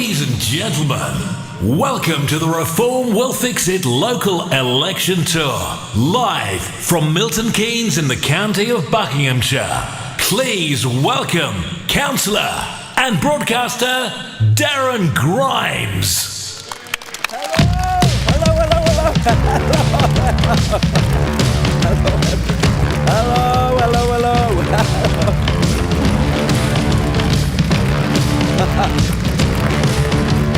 Ladies and gentlemen, welcome to the Reform Will Fix It local election tour, live from Milton Keynes in the county of Buckinghamshire. Please welcome Councillor and broadcaster Darren Grimes. Hello.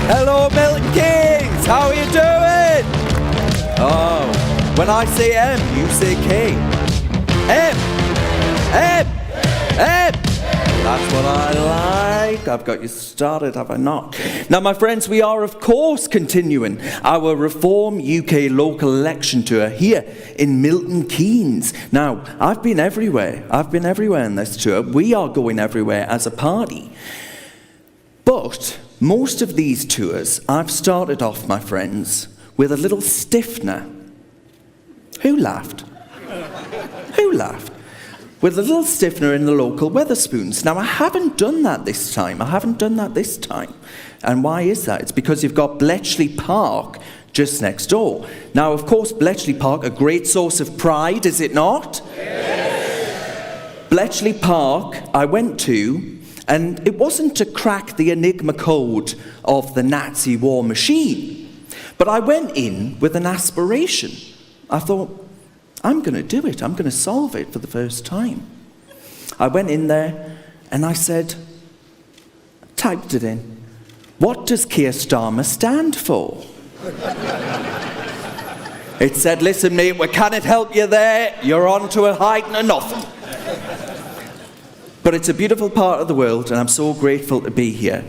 Hello, Milton Keynes. How are you doing? Oh, when I say M, you say K. M. That's what I like. I've got you started, have I not? Now, my friends, we are, of course, continuing our Reform UK local election tour here in Milton Keynes. Now, I've been everywhere in this tour. We are going everywhere as a party. But most of these tours, I've started off, my friends, with a little stiffener. Who laughed? With a little stiffener in the local Wetherspoons. Now, I haven't done that this time. And why is that? It's because you've got Bletchley Park just next door. Now, of course, Bletchley Park, a great source of pride, is it not? Yes. Bletchley Park, I went to, and it wasn't to crack the Enigma code of the Nazi war machine, but I went in with an aspiration. I thought, I'm going to do it. I'm going to solve it for the first time. I went in there and I said, typed it in, what does Keir Starmer stand for? It said, listen mate, we cannot help you there. You're on to a hiding or nothing. But it's a beautiful part of the world, and I'm so grateful to be here.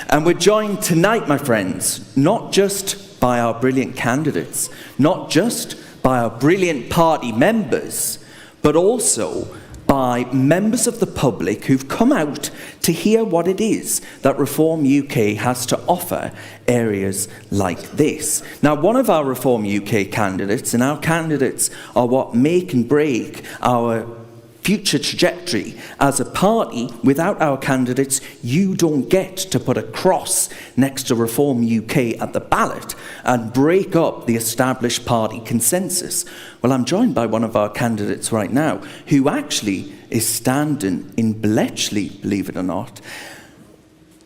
And we're joined tonight, my friends, not just by our brilliant candidates, not just by our brilliant party members, but also by members of the public who've come out to hear what it is that Reform UK has to offer areas like this. Now, one of our Reform UK candidates, and our candidates are what make and break our future trajectory as a party. Without our candidates, you don't get to put a cross next to Reform UK at the ballot and break up the established party consensus. Well, I'm joined by one of our candidates right now who actually is standing in Bletchley, believe it or not.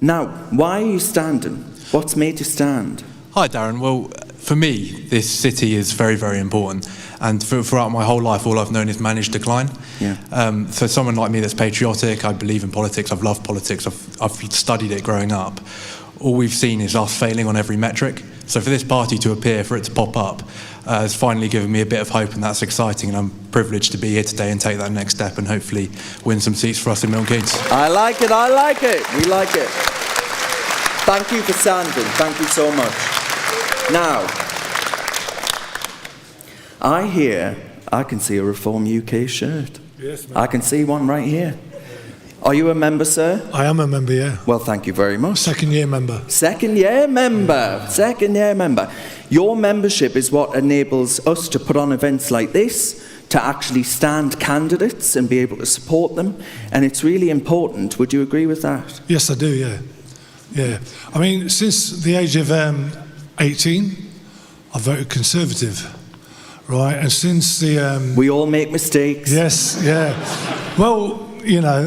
Now, why are you standing? What's made you stand? Hi Darren, well for me this city is very, very important, and throughout my whole life all I've known is managed decline. For someone like me that's patriotic, I believe in politics, I've loved politics, I've studied it growing up. All we've seen is us failing on every metric, so for this party to appear, for it to pop up, has finally given me a bit of hope, and that's exciting, and I'm privileged to be here today and take that next step and hopefully win some seats for us in Milton Keynes. I like it, we like it. Thank you for standing, thank you so much. Now, I can see a Reform UK shirt. Yes, ma'am. I can see one right here. Are you a member, sir? I am a member, yeah. Well, thank you very much. Second year member. Second year member. Your membership is what enables us to put on events like this, to actually stand candidates and be able to support them. And it's really important. Would you agree with that? Yes, I do, yeah. Yeah. I mean, since the age of 18, I voted Conservative, right? And since the... we all make mistakes. Yes, yeah. Well, you know,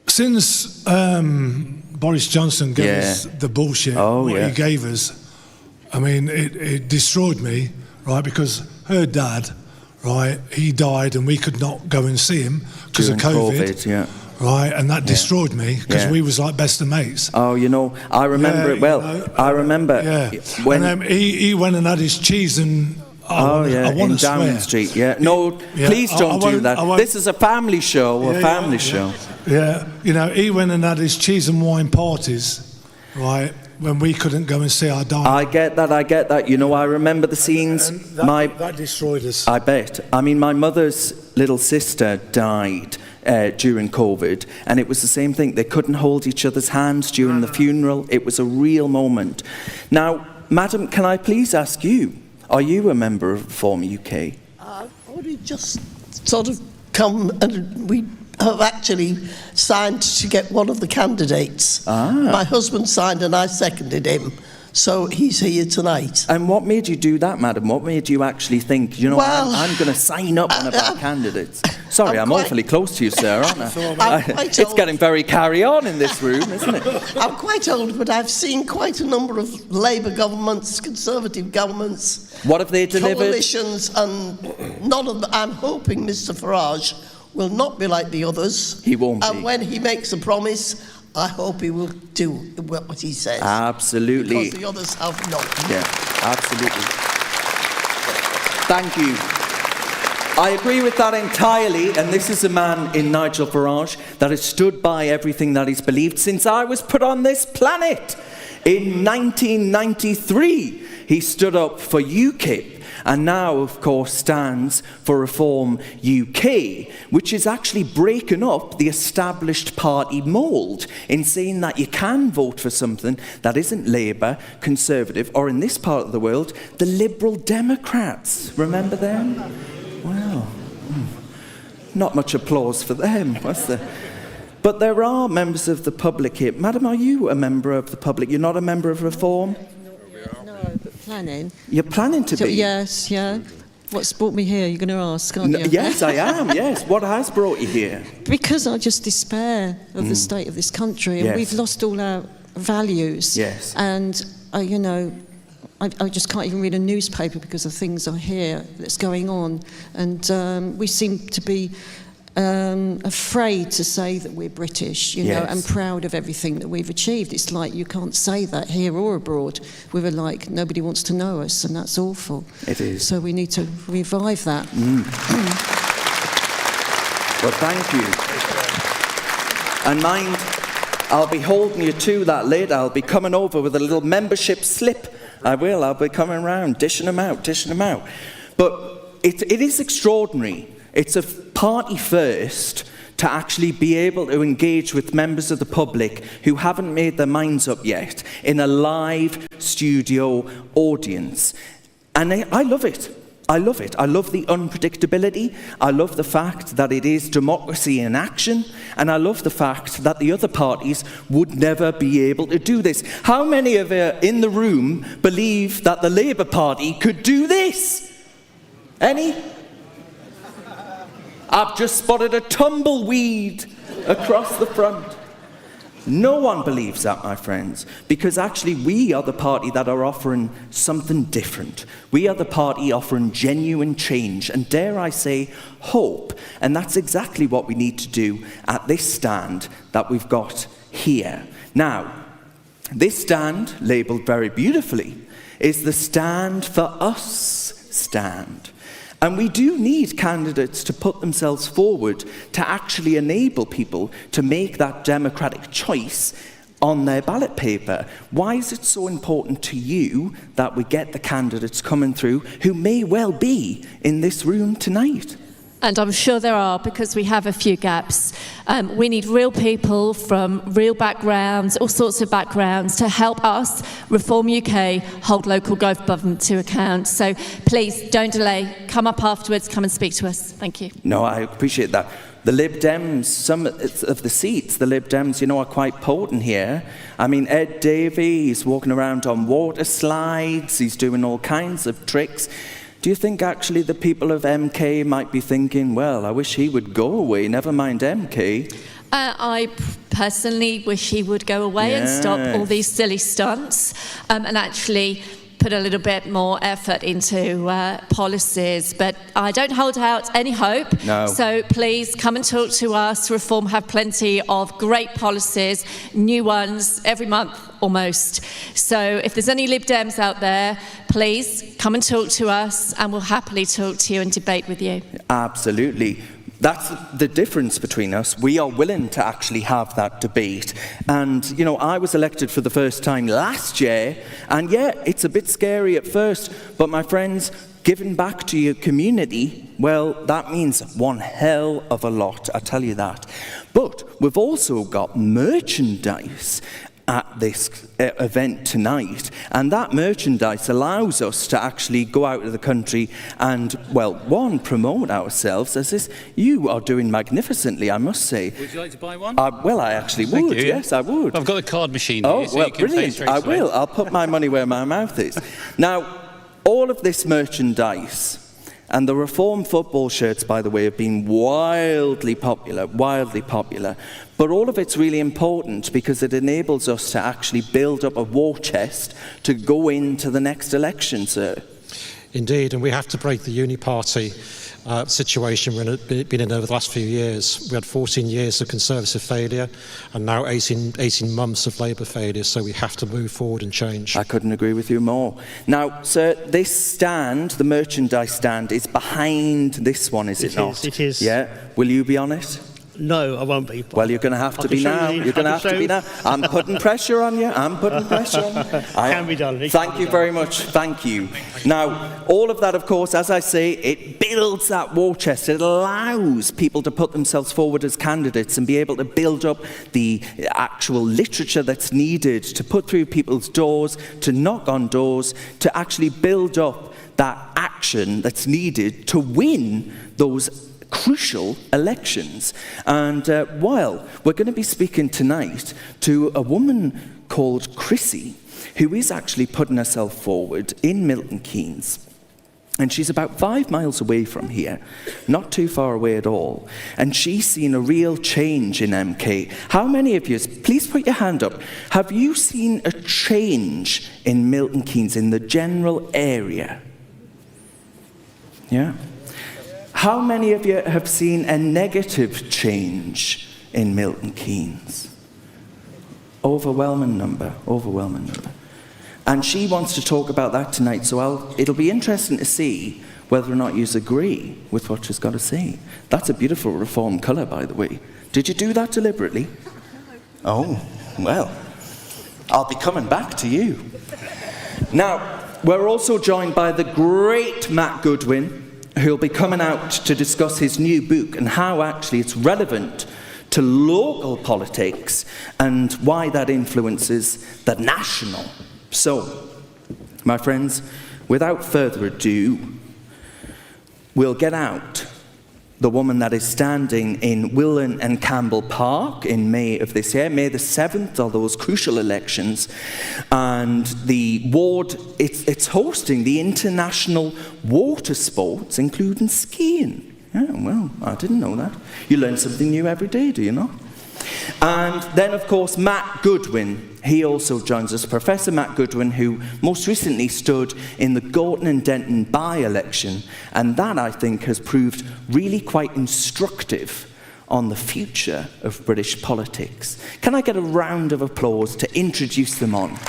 since Boris Johnson gave us the bullshit, he gave us, I mean, it destroyed me, right? Because her dad, right, he died and we could not go and see him because of COVID. Right, and that destroyed me because we was like best of mates. Oh, you know, I remember it well. I remember when and he went and had his cheese and I want to swear. Downing Street. No, please don't do that. This is a family show. Show. Yeah, you know, he went and had his cheese and wine parties, right? When we couldn't go and see our darling. I get that. You know, I remember the scenes. And that destroyed us. I bet. I mean, my mother's little sister died during COVID, and it was the same thing. They couldn't hold each other's hands during the funeral. It was a real moment. Now, madam, can I please ask you, are you a member of Reform UK? I've only just sort of come, and we have actually signed to get one of the candidates. My husband signed and I seconded him. So he's here tonight. And what made you do that, madam? What made you actually think, you know, well, I'm going to sign up one of our candidates? Sorry, I'm awfully close to you, sir, aren't I? It's getting very carry-on in this room, isn't it? I'm quite old, but I've seen quite a number of Labour governments, Conservative governments. What have they delivered? Coalitions, and none of them. I'm hoping Mr. Farage will not be like the others. He won't be. And when he makes a promise, I hope he will do what he says. Absolutely. Because the others have not. Yeah, absolutely. Thank you. I agree with that entirely, and this is a man in Nigel Farage that has stood by everything that he's believed since I was put on this planet. In 1993, he stood up for UKIP, and now, of course, stands for Reform UK, which is actually breaking up the established party mould in saying that you can vote for something that isn't Labour, Conservative, or in this part of the world, the Liberal Democrats. Remember them? Well, not much applause for them, was there? But there are members of the public here. Madam, are you a member of the public? You're not a member of Reform? Planning. You're planning to be? Yes, yeah. What's brought me here, you're going to ask, aren't you? Yes, I am, yes. What has brought you here? Because I just despair of the state of this country, and we've lost all our values. Yes. And, you know, I just can't even read a newspaper because of things I hear that's going on. And we seem to be afraid to say that we're British, you know, and proud of everything that we've achieved. It's like you can't say that here or abroad. We're like, nobody wants to know us, and that's awful. It is. So we need to revive that. Well, thank you. And mind, I'll be holding you to that later. I'll be coming over with a little membership slip. I will. I'll be coming around, dishing them out. But it is extraordinary. It's a party first to actually be able to engage with members of the public who haven't made their minds up yet in a live studio audience. And I love it. I love it. I love the unpredictability. I love the fact that it is democracy in action. And I love the fact that the other parties would never be able to do this. How many of you in the room believe that the Labour Party could do this? Any? I've just spotted a tumbleweed across the front. No one believes that, my friends, because actually we are the party that are offering something different. We are the party offering genuine change and, dare I say, hope. And that's exactly what we need to do at this stand that we've got here. Now, this stand, labelled very beautifully, is the Stand for Us stand. And we do need candidates to put themselves forward to actually enable people to make that democratic choice on their ballot paper. Why is it so important to you that we get the candidates coming through who may well be in this room tonight? And I'm sure there are, because we have a few gaps. We need real people from real backgrounds, all sorts of backgrounds, to help us, Reform UK, hold local government to account. So please, don't delay. Come up afterwards, come and speak to us. Thank you. No, I appreciate that. The Lib Dems, some of the seats, the Lib Dems, you know, are quite potent here. I mean, Ed Davey, he's walking around on water slides, he's doing all kinds of tricks. Do you think actually the people of MK might be thinking, well, I wish he would go away, never mind MK? I personally wish he would go away and stop all these silly stunts and actually put a little bit more effort into policies, but I don't hold out any hope. No. So please come and talk to us. Reform have plenty of great policies, new ones every month almost. So if there's any Lib Dems out there, please come and talk to us, and we'll happily talk to you and debate with you. Absolutely. That's the difference between us. We are willing to actually have that debate. And, you know, I was elected for the first time last year, and yeah, it's a bit scary at first, but my friends, giving back to your community, well, that means one hell of a lot, I tell you that. But we've also got merchandise. at this event tonight, and that merchandise allows us to actually go out of the country and, well, one, promote ourselves as this. You are doing magnificently, I must say. Would you like to buy one? Well, I actually would. You. Yes, I would. I've got a card machine here, so well, you can pay brilliant. straight I away. will. I'll put my money where my mouth is. Now, all of this merchandise, and the Reform football shirts, by the way, have been wildly popular. But all of it's really important because it enables us to actually build up a war chest to go into the next election, sir. Indeed, and we have to break the uni-party situation we've been in over the last few years. We had 14 years of Conservative failure and now 18 months of Labour failure, so we have to move forward and change. I couldn't agree with you more. Now, sir, this stand, the merchandise stand, is behind this one, is it not? It is. Yeah? Will you be on it? No, I won't be. Well, you're going to have to be now. You're going to have to be now. I'm putting pressure on you. Can be done. Thank you very much. Thank you. Now, all of that, of course, as I say, it builds that war chest. It allows people to put themselves forward as candidates and be able to build up the actual literature that's needed to put through people's doors, to knock on doors, to actually build up that action that's needed to win those crucial elections. And while we're going to be speaking tonight to a woman called Chrissy, who is actually putting herself forward in Milton Keynes. And she's about 5 miles away from here, not too far away at all. And she's seen a real change in MK. How many of you, please put your hand up, have you seen a change in Milton Keynes, in the general area? Yeah? How many of you have seen a negative change in Milton Keynes? Overwhelming number. And she wants to talk about that tonight, so it'll be interesting to see whether or not you agree with what she's got to say. That's a beautiful Reform colour, by the way. Did you do that deliberately? Oh, well, I'll be coming back to you. Now, we're also joined by the great Matt Goodwin, who'll be coming out to discuss his new book and how actually it's relevant to local politics and why that influences the national. So, my friends, without further ado, we'll get out the woman that is standing in Willan and Campbell Park in May of this year. May the 7th are those crucial elections. And the ward, it's hosting the international water sports, including skiing. Yeah, well, I didn't know that. You learn something new every day, do you not? And then, of course, Matt Goodwin. He also joins us, Professor Matt Goodwin, who most recently stood in the Gorton and Denton by-election, and that, I think, has proved really quite instructive on the future of British politics. Can I get a round of applause to introduce them on?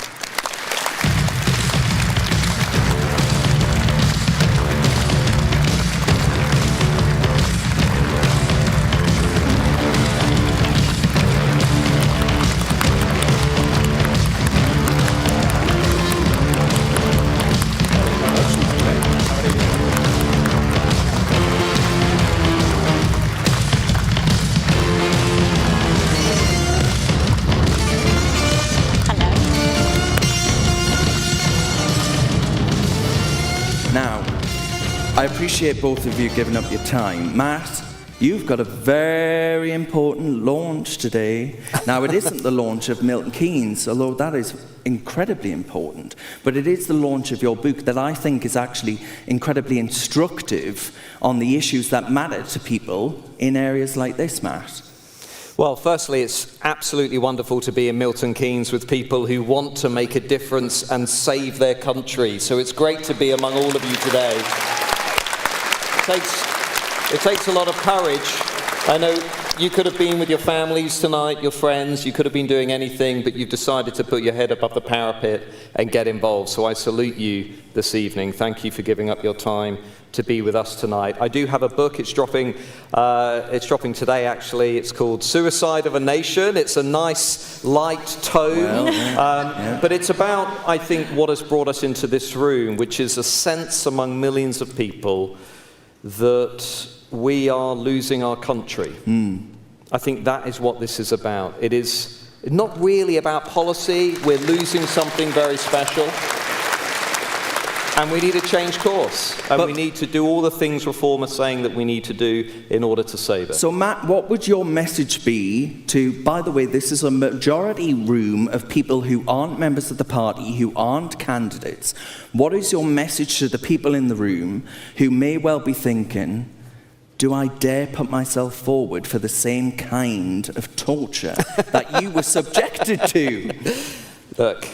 I appreciate both of you giving up your time. Matt, you've got a very important launch today. Now, it isn't the launch of Milton Keynes, although that is incredibly important, but it is the launch of your book that I think is actually incredibly instructive on the issues that matter to people in areas like this, Matt. Well, firstly, it's absolutely wonderful to be in Milton Keynes with people who want to make a difference and save their country. So it's great to be among all of you today. It takes a lot of courage. I know you could have been with your families tonight, your friends, you could have been doing anything, but you've decided to put your head above the parapet and get involved. So I salute you this evening. Thank you for giving up your time to be with us tonight. I do have a book. It's dropping today, actually. It's called Suicide of a Nation. It's a nice, light tone. But it's about, I think, what has brought us into this room, which is a sense among millions of people that we are losing our country. I think that is what this is about. It is not really about policy. We're losing something very special. And we need to change course. And we need to do all the things Reform are saying that we need to do in order to save it. So, Matt, what would your message be to, by the way, this is a majority room of people who aren't members of the party, who aren't candidates. What is your message to the people in the room who may well be thinking, do I dare put myself forward for the same kind of torture that you were subjected to? Look,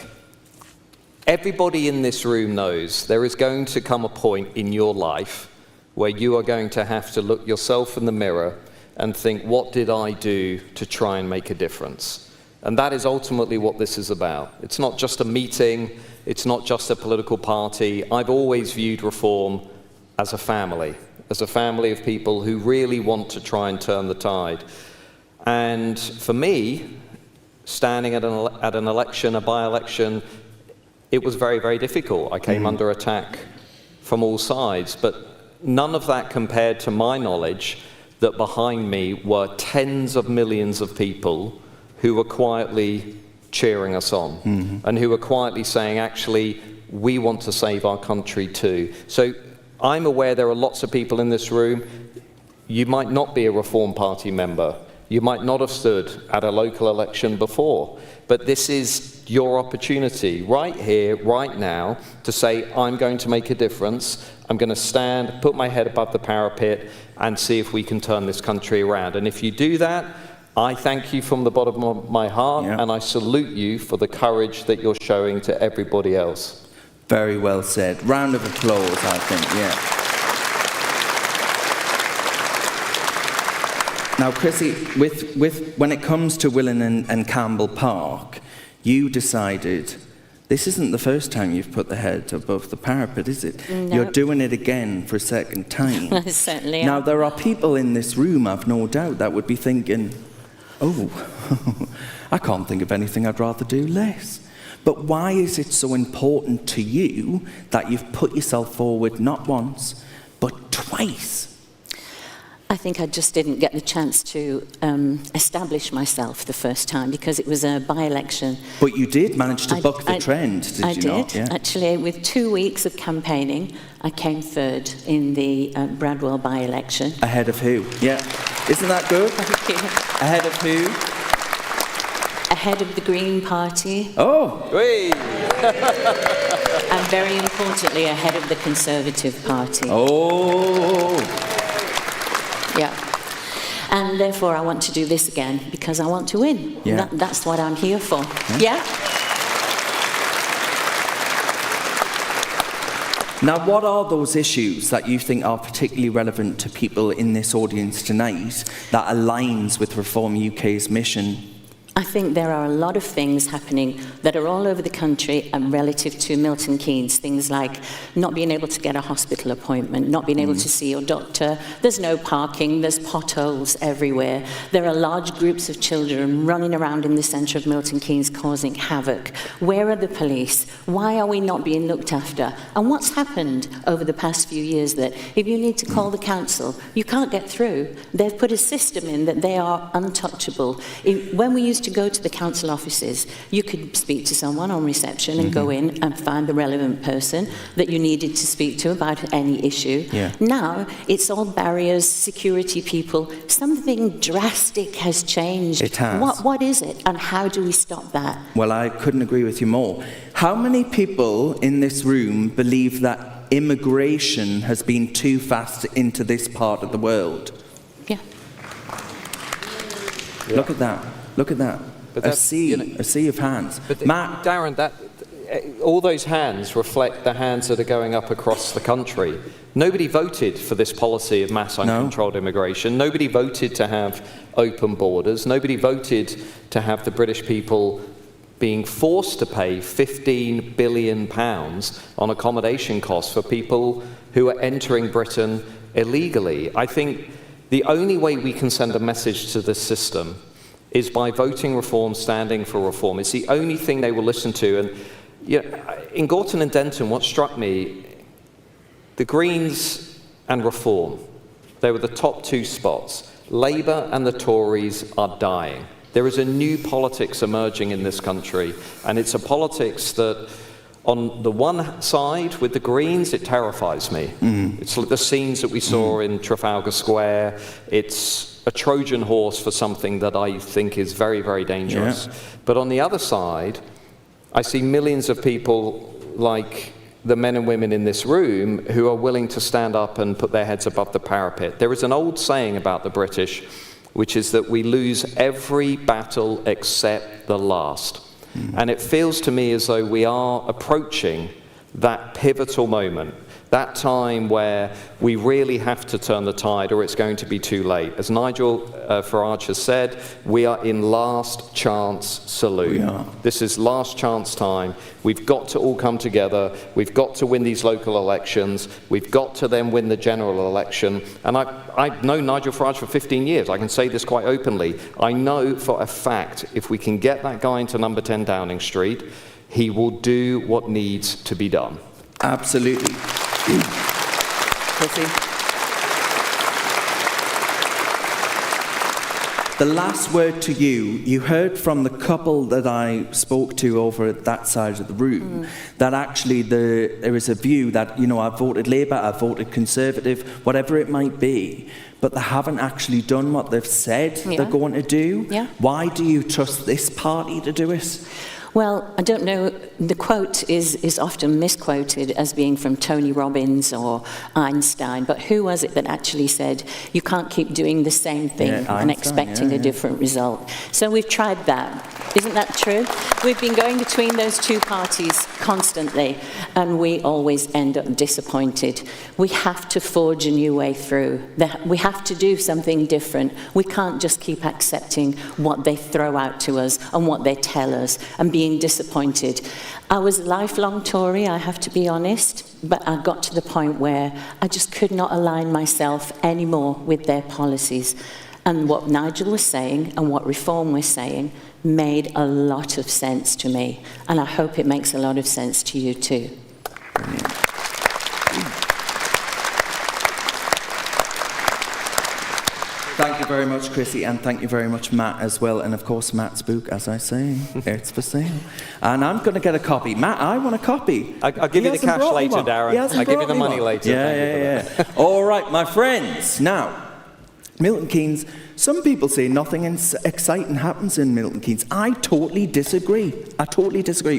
everybody in this room knows there is going to come a point in your life where you are going to have to look yourself in the mirror and think, what did I do to try and make a difference? And that is ultimately what this is about. It's not just a meeting, it's not just a political party. I've always viewed Reform as a family of people who really want to try and turn the tide. And for me, standing at an election, a by-election, it was very, very difficult. I came under attack from all sides, but none of that compared to my knowledge that behind me were tens of millions of people who were quietly cheering us on and who were quietly saying, actually, we want to save our country too. So I'm aware there are lots of people in this room. You might not be a Reform Party member. You might not have stood at a local election before, but this is your opportunity right here, right now, to say, I'm going to make a difference. I'm going to stand, put my head above the parapet, and see if we can turn this country around. And if you do that, I thank you from the bottom of my heart, and I salute you for the courage that you're showing to everybody else. Very well said. Round of applause, I think, yeah. Now, Chrissy, when it comes to Willen and Campbell Park, you decided this isn't the first time you've put the head above the parapet, is it? No. You're doing it again for a second time. I certainly Now, am. there are people in this room, I've no doubt, that would be thinking, oh, I can't think of anything I'd rather do less. But why is it so important to you that you've put yourself forward not once, but twice? I think I just didn't get the chance to establish myself the first time because it was a by-election. But you did manage to buck the trend, did you not? I did. Actually, with 2 weeks of campaigning, I came third in the Bradwell by-election. Ahead of who? Yeah. Isn't that good? Thank you. Ahead of who? Ahead of the Green Party. Oh! And very importantly, ahead of the Conservative Party. Oh! Yeah. And therefore, I want to do this again because I want to win. Yeah. That's what I'm here for. Yeah? Now, what are those issues that you think are particularly relevant to people in this audience tonight that aligns with Reform UK's mission? I think there are a lot of things happening that are all over the country and relative to Milton Keynes. Things like not being able to get a hospital appointment, not being able to see your doctor. There's no parking, there's potholes everywhere. There are large groups of children running around in the centre of Milton Keynes causing havoc. Where are the police? Why are we not being looked after? And what's happened over the past few years that if you need to call the council, you can't get through. They've put a system in that they are untouchable. When we used to go to the council offices, you could speak to someone on reception and go in and find the relevant person that you needed to speak to about any issue. Yeah. Now, it's all barriers, security people. Something drastic has changed. It has. What is it, and how do we stop that? Well, I couldn't agree with you more. How many people in this room believe that immigration has been too fast into this part of the world? Yeah. Look at that. Look at that. But A sea of hands. But Matt, Darren, all those hands reflect the hands that are going up across the country. Nobody voted for this policy of mass uncontrolled immigration. Nobody voted to have open borders. Nobody voted to have the British people being forced to pay £15 billion on accommodation costs for people who are entering Britain illegally. I think the only way we can send a message to this system is by voting Reform, standing for Reform. It's the only thing they will listen to. And you know, in Gorton and Denton, what struck me, the Greens and Reform, they were the top two spots. Labour and the Tories are dying. There is a new politics emerging in this country, and it's a politics that, on the one side, with the Greens, it terrifies me. It's like the scenes that we saw in Trafalgar Square. It's a Trojan horse for something that I think is very, very dangerous. Yeah. But on the other side, I see millions of people like the men and women in this room who are willing to stand up and put their heads above the parapet. There is an old saying about the British, which is that we lose every battle except the last. And it feels to me as though we are approaching that pivotal moment, that time where we really have to turn the tide or it's going to be too late. As Nigel Farage has said, we are in last chance saloon. This is last chance time. We've got to all come together. We've got to win these local elections. We've got to then win the general election. And I've known Nigel Farage for 15 years. I can say this quite openly. I know for a fact if we can get that guy into number 10 Downing Street, he will do what needs to be done. Absolutely. Chrissy? The last word to you. You heard from the couple that I spoke to over at that side of the room that actually there is a view that, you know, I voted Labour, I voted Conservative, whatever it might be, but they haven't actually done what they've said they're going to do. Why do you trust this party to do it? Well, I don't know. The quote is often misquoted as being from Tony Robbins or Einstein, but who was it that actually said, you can't keep doing the same thing and expecting a different result? So we've tried that. Isn't that true? We've been going between those two parties constantly, and we always end up disappointed. We have to forge a new way through. We have to do something different. We can't just keep accepting what they throw out to us and what they tell us and being disappointed. I was a lifelong Tory, I have to be honest, but I got to the point where I just could not align myself anymore with their policies. And what Nigel was saying and what Reform was saying made a lot of sense to me. And I hope it makes a lot of sense to you too. Brilliant. Thank you very much, Chrissy, and thank you very much, Matt, as well. And of course, Matt's book, as I say, it's for sale. And I'm going to get a copy. Matt, I want a copy. I'll give you the cash later, Darren. I'll give you the money later. Yeah. All right, my friends. Now, Milton Keynes, some people say nothing exciting happens in Milton Keynes. I totally disagree.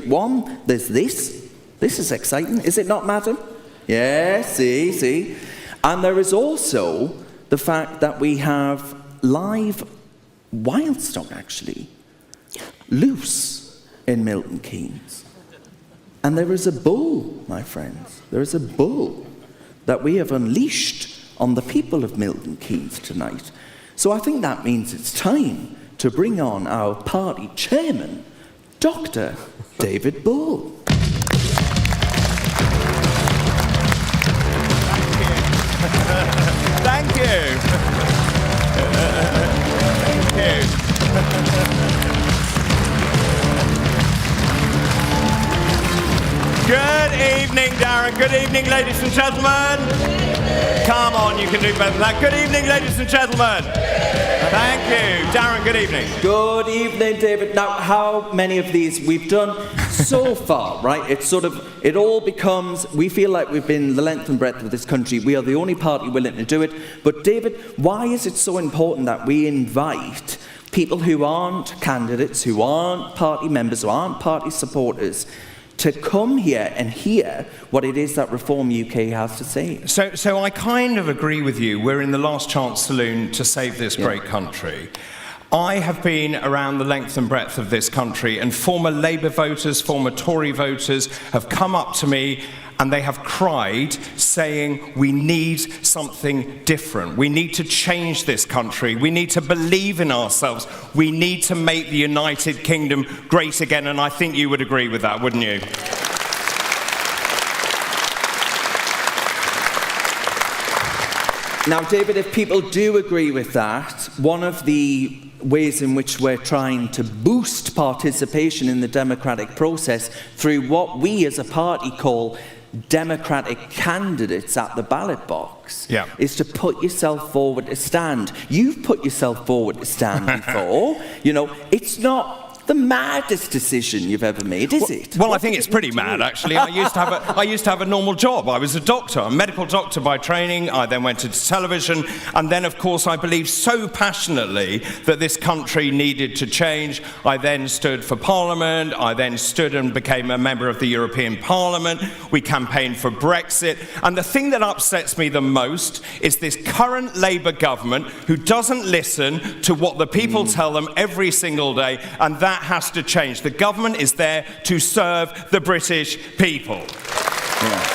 One, there's this. This is exciting. Is it not, madam? Yeah, see. And there is also the fact that we have live wild stock, actually, loose in Milton Keynes. And there is a bull, my friends. There is a bull that we have unleashed on the people of Milton Keynes tonight. So I think that means it's time to bring on our party chairman, Dr. David Bull. Thank you. Good evening, Darren. Good evening, ladies and gentlemen. Come on, you can do better than that. Good evening, ladies and gentlemen. Thank you. Darren, good evening. Good evening, David. Now, how many of these we've done so far, right? It all becomes, we feel like we've been the length and breadth of this country. We are the only party willing to do it. But David, why is it so important that we invite people who aren't candidates, who aren't party members, who aren't party supporters, to come here and hear what it is that Reform UK has to say? So I kind of agree with you. We're in the last chance saloon to save this great country. I have been around the length and breadth of this country, and former Labour voters, former Tory voters have come up to me and they have cried, saying, we need something different. We need to change this country. We need to believe in ourselves. We need to make the United Kingdom great again. And I think you would agree with that, wouldn't you? Now, David, if people do agree with that, one of the ways in which we're trying to boost participation in the democratic process through what we as a party call democratic candidates at the ballot box Yeah. is to put yourself forward to stand. You've put yourself forward to stand before. You know, it's not the maddest decision you've ever made, is it? Well, I think it's pretty mad, actually. I used to have a normal job. I was a doctor, a medical doctor by training. I then went into television. And then, of course, I believed so passionately that this country needed to change. I then stood for Parliament. I then stood and became a member of the European Parliament. We campaigned for Brexit. And the thing that upsets me the most is this current Labour government who doesn't listen to what the people tell them every single day. And that has to change. The government is there to serve the British people. Yeah.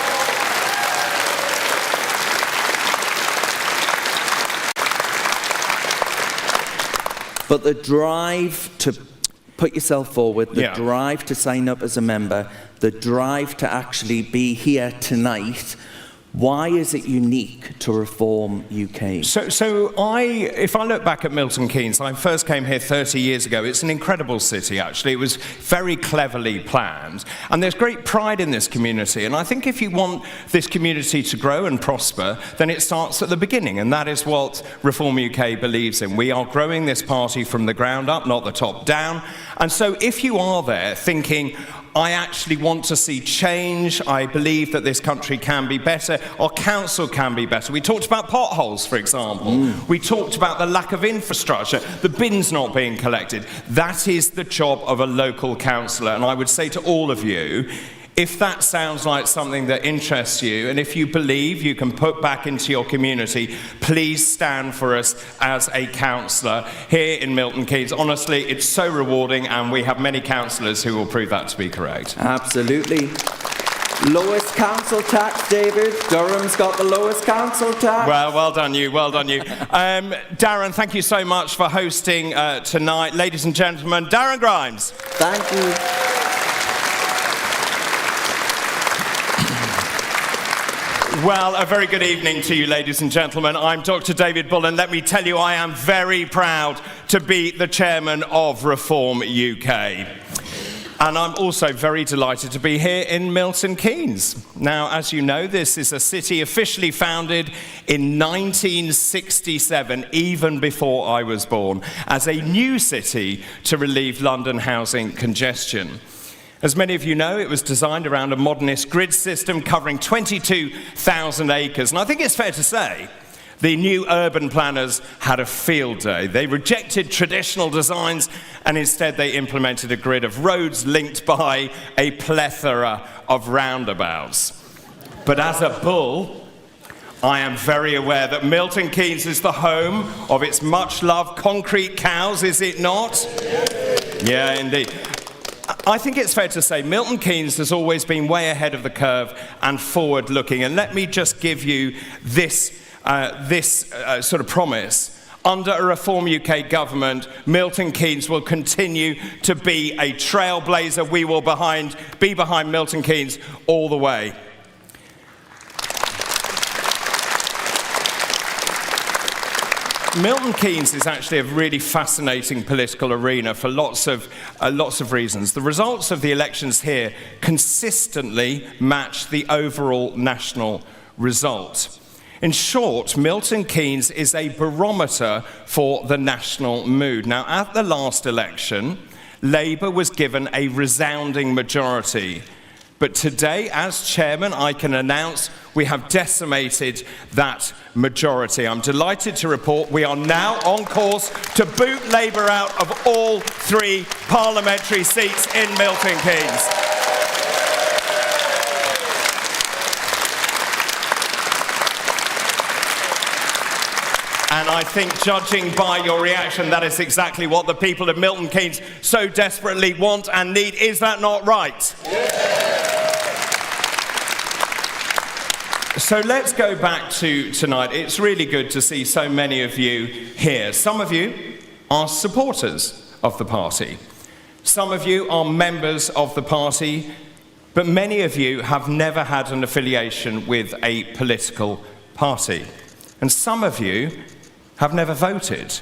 But the drive to put yourself forward, the drive to sign up as a member, the drive to actually be here tonight, why is it unique to Reform UK? So if I look back at Milton Keynes, I first came here 30 years ago. It's an incredible city, actually. It was very cleverly planned. And there's great pride in this community. And I think if you want this community to grow and prosper, then it starts at the beginning. And that is what Reform UK believes in. We are growing this party from the ground up, not the top down. And so if you are there thinking, I actually want to see change. I believe that this country can be better. Our council can be better. We talked about potholes, for example. We talked about the lack of infrastructure, the bins not being collected. That is the job of a local councillor. And I would say to all of you, if that sounds like something that interests you, and if you believe you can put back into your community, please stand for us as a councillor here in Milton Keynes. Honestly, it's so rewarding, and we have many councillors who will prove that to be correct. Absolutely. Lowest council tax, David. Durham's got the lowest council tax. Well done you, well done you. Darren, thank you so much for hosting tonight. Ladies and gentlemen, Darren Grimes. Thank you. Well, a very good evening to you, ladies and gentlemen. I'm Dr. David Bull, and let me tell you, I am very proud to be the chairman of Reform UK. And I'm also very delighted to be here in Milton Keynes. Now, as you know, this is a city officially founded in 1967, even before I was born, as a new city to relieve London housing congestion. As many of you know, it was designed around a modernist grid system covering 22,000 acres. And I think it's fair to say the new urban planners had a field day. They rejected traditional designs and instead they implemented a grid of roads linked by a plethora of roundabouts. But as a bull, I am very aware that Milton Keynes is the home of its much-loved concrete cows, is it not? Yeah, indeed. I think it's fair to say Milton Keynes has always been way ahead of the curve and forward-looking. And let me just give you this sort of promise. Under a Reform UK government, Milton Keynes will continue to be a trailblazer. We will be behind Milton Keynes all the way. Milton Keynes is actually a really fascinating political arena for lots of reasons. The results of the elections here consistently match the overall national result. In short, Milton Keynes is a barometer for the national mood. Now, at the last election, Labour was given a resounding majority. But today, as chairman, I can announce we have decimated that majority. I'm delighted to report we are now on course to boot Labour out of all 3 parliamentary seats in Milton Keynes. And I think, judging by your reaction, that is exactly what the people of Milton Keynes so desperately want and need. Is that not right? Yeah. So let's go back to tonight. It's really good to see so many of you here. Some of you are supporters of the party. Some of you are members of the party, but many of you have never had an affiliation with a political party. And some of you have never voted.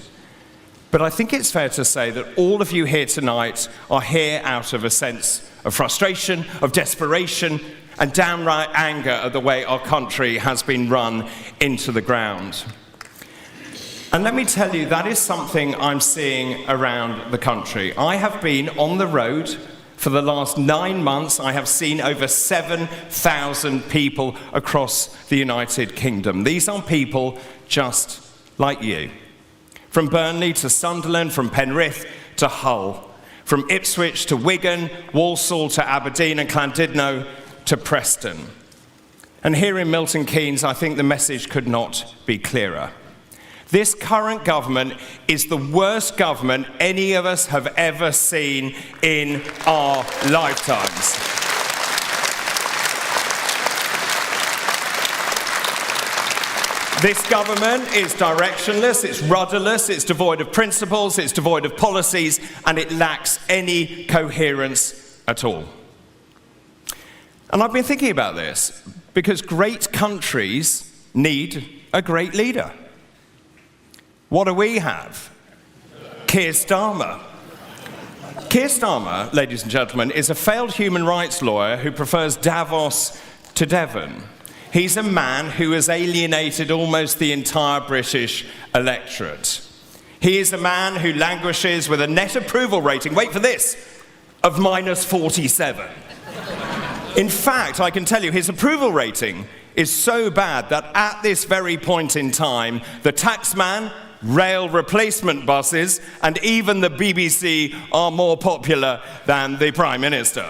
But I think it's fair to say that all of you here tonight are here out of a sense of frustration, of desperation, and downright anger at the way our country has been run into the ground. And let me tell you, that is something I'm seeing around the country. I have been on the road for the last 9 months. I have seen over 7,000 people across the United Kingdom. These are people just like you. From Burnley to Sunderland, from Penrith to Hull, from Ipswich to Wigan, Walsall to Aberdeen, and Llandudno to Preston. And here in Milton Keynes, I think the message could not be clearer. This current government is the worst government any of us have ever seen in our lifetimes. This government is directionless, it's rudderless, it's devoid of principles, it's devoid of policies, and it lacks any coherence at all. And I've been thinking about this because great countries need a great leader. What do we have? Keir Starmer. Keir Starmer, ladies and gentlemen, is a failed human rights lawyer who prefers Davos to Devon. He's a man who has alienated almost the entire British electorate. He is a man who languishes with a net approval rating, wait for this, of -47. In fact, I can tell you his approval rating is so bad that at this very point in time, the taxman, rail replacement buses, and even the BBC are more popular than the Prime Minister.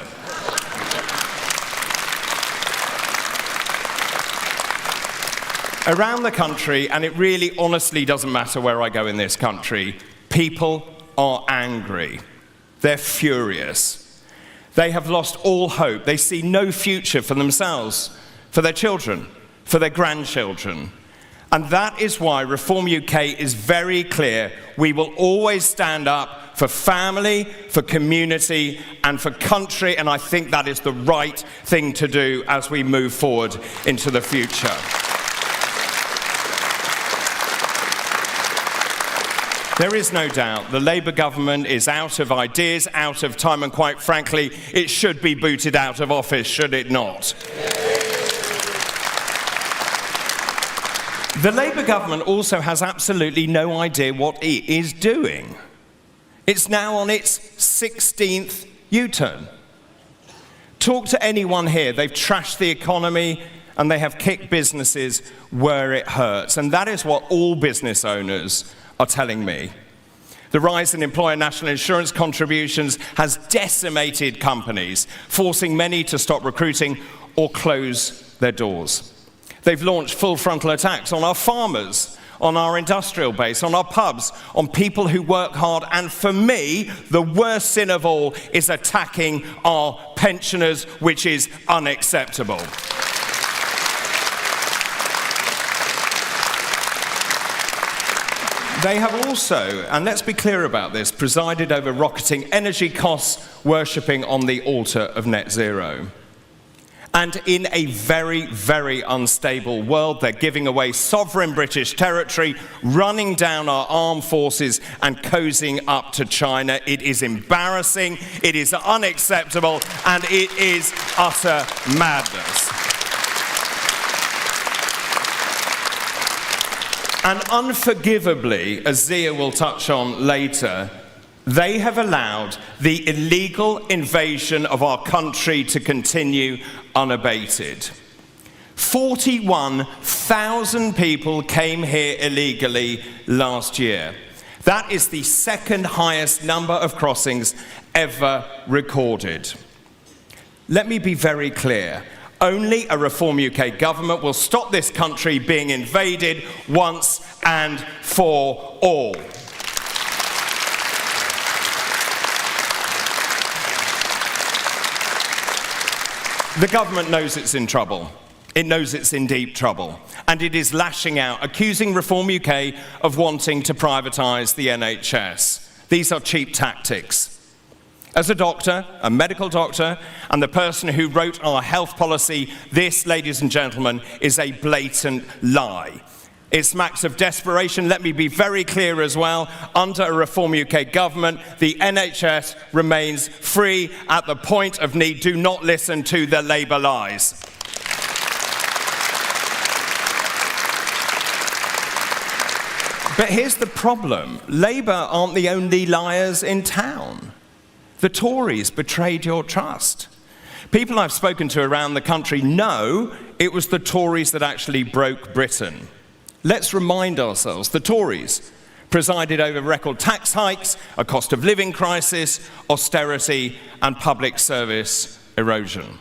Around the country, and it really honestly doesn't matter where I go in this country, people are angry. They're furious. They have lost all hope. They see no future for themselves, for their children, for their grandchildren. And that is why Reform UK is very clear. We will always stand up for family, for community, and for country, and I think that is the right thing to do as we move forward into the future. There is no doubt the Labour government is out of ideas, out of time, and quite frankly, it should be booted out of office, should it not? The Labour government also has absolutely no idea what it is doing. It's now on its 16th U-turn. Talk to anyone here. They've trashed the economy and they have kicked businesses where it hurts. And that is what all business owners are telling me. The rise in employer national insurance contributions has decimated companies, forcing many to stop recruiting or close their doors. They've launched full frontal attacks on our farmers, on our industrial base, on our pubs, on people who work hard, and for me, the worst sin of all is attacking our pensioners, which is unacceptable. They have also, and let's be clear about this, presided over rocketing energy costs, worshipping on the altar of net zero. And in a very, very unstable world, they're giving away sovereign British territory, running down our armed forces and cozying up to China. It is embarrassing, it is unacceptable, and it is utter madness. And unforgivably, as Zia will touch on later, they have allowed the illegal invasion of our country to continue unabated. 41,000 people came here illegally last year. That is the second highest number of crossings ever recorded. Let me be very clear. Only a Reform UK government will stop this country being invaded once and for all. The government knows it's in trouble. It knows it's in deep trouble. And it is lashing out, accusing Reform UK of wanting to privatise the NHS. These are cheap tactics. As a doctor, a medical doctor, and the person who wrote our health policy, this, ladies and gentlemen, is a blatant lie. It smacks of desperation. Let me be very clear as well. Under a Reform UK government, the NHS remains free at the point of need. Do not listen to the Labour lies. But here's the problem. Labour aren't the only liars in town. The Tories betrayed your trust. People I've spoken to around the country know it was the Tories that actually broke Britain. Let's remind ourselves, the Tories presided over record tax hikes, a cost of living crisis, austerity, and public service erosion.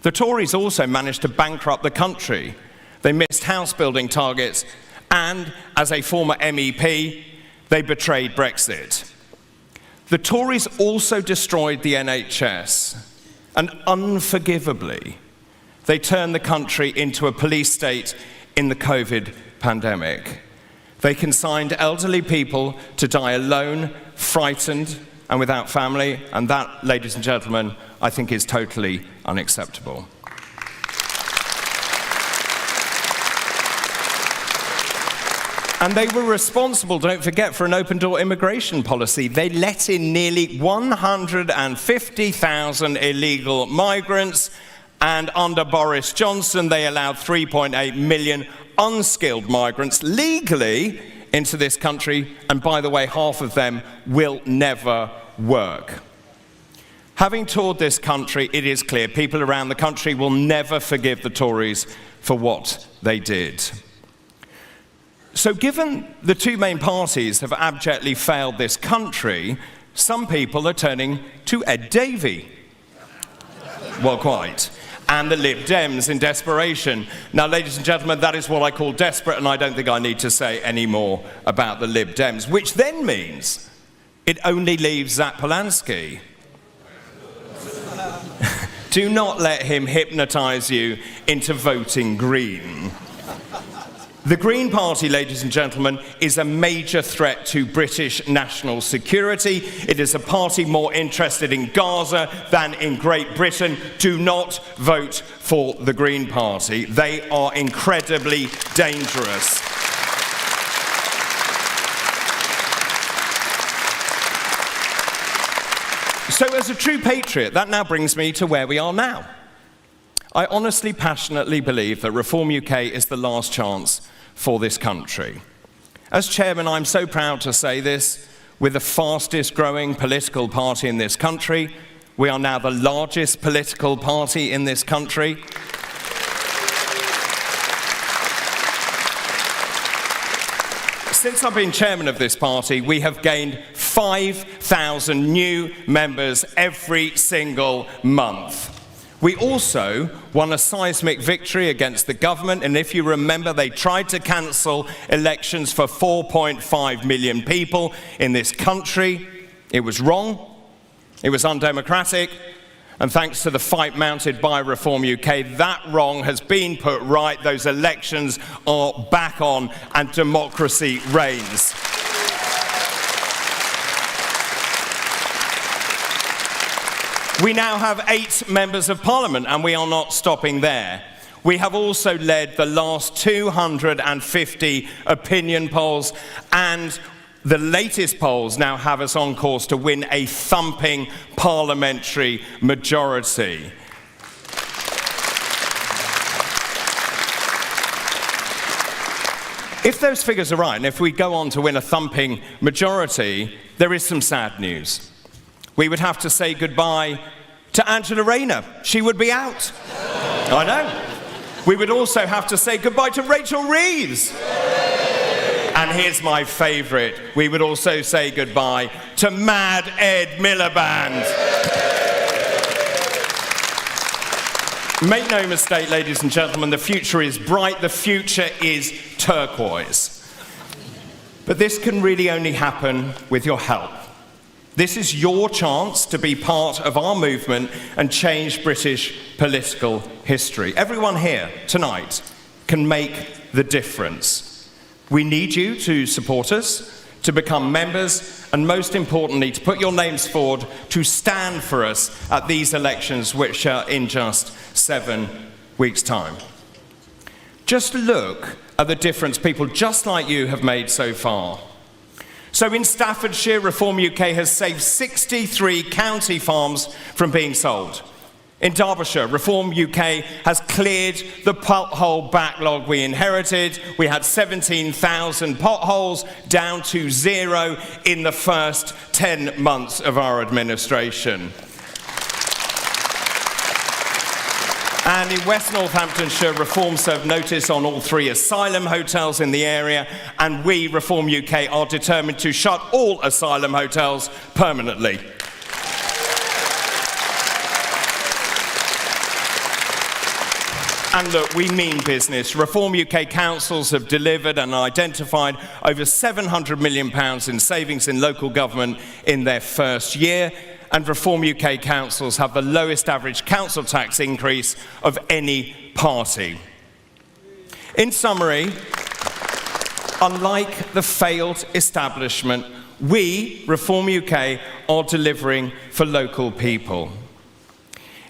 The Tories also managed to bankrupt the country. They missed house building targets, and as a former MEP, they betrayed Brexit. The Tories also destroyed the NHS, and unforgivably, they turned the country into a police state in the COVID pandemic. They consigned elderly people to die alone, frightened, and without family, and that, ladies and gentlemen, I think is totally unacceptable. And they were responsible, don't forget, for an open-door immigration policy. They let in nearly 150,000 illegal migrants, and under Boris Johnson, they allowed 3.8 million unskilled migrants legally into this country, and by the way, half of them will never work. Having toured this country, it is clear people around the country will never forgive the Tories for what they did. So given the two main parties have abjectly failed this country, some people are turning to Ed Davey. Well, quite. And the Lib Dems in desperation. Now, ladies and gentlemen, that is what I call desperate, and I don't think I need to say any more about the Lib Dems, which then means it only leaves Zach Polanski. Do not let him hypnotise you into voting Green. The Green Party, ladies and gentlemen, is a major threat to British national security. It is a party more interested in Gaza than in Great Britain. Do not vote for the Green Party. They are incredibly dangerous. So as a true patriot, that now brings me to where we are now. I honestly, passionately believe that Reform UK is the last chance for this country. As chairman, I'm so proud to say this. We're the fastest growing political party in this country. We are now the largest political party in this country. Since I've been chairman of this party, we have gained 5,000 new members every single month. We also won a seismic victory against the government, and if you remember, they tried to cancel elections for 4.5 million people in this country. It was wrong, it was undemocratic, and thanks to the fight mounted by Reform UK, that wrong has been put right. Those elections are back on, and democracy reigns. We now have 8 members of parliament, and we are not stopping there. We have also led the last 250 opinion polls, and the latest polls now have us on course to win a thumping parliamentary majority. If those figures are right, and if we go on to win a thumping majority, there is some sad news. We would have to say goodbye to Angela Rayner. She would be out. I know. We would also have to say goodbye to Rachel Reeves. And here's my favourite. We would also say goodbye to Mad Ed Miliband. Make no mistake, ladies and gentlemen, the future is bright, the future is turquoise. But this can really only happen with your help. This is your chance to be part of our movement and change British political history. Everyone here tonight can make the difference. We need you to support us, to become members, and most importantly, to put your names forward to stand for us at these elections, which are in just 7 weeks' time. Just look are the difference people just like you have made so far. So in Staffordshire, Reform UK has saved 63 county farms from being sold. In Derbyshire, Reform UK has cleared the pothole backlog we inherited. We had 17,000 potholes, down to 0 in the first 10 months of our administration. And in West Northamptonshire, Reform served notice on all 3 asylum hotels in the area, and we, Reform UK, are determined to shut all asylum hotels permanently. And look, we mean business. Reform UK councils have delivered and identified over £700 million in savings in local government in their first year. And Reform UK councils have the lowest average council tax increase of any party. In summary, unlike the failed establishment, we, Reform UK, are delivering for local people.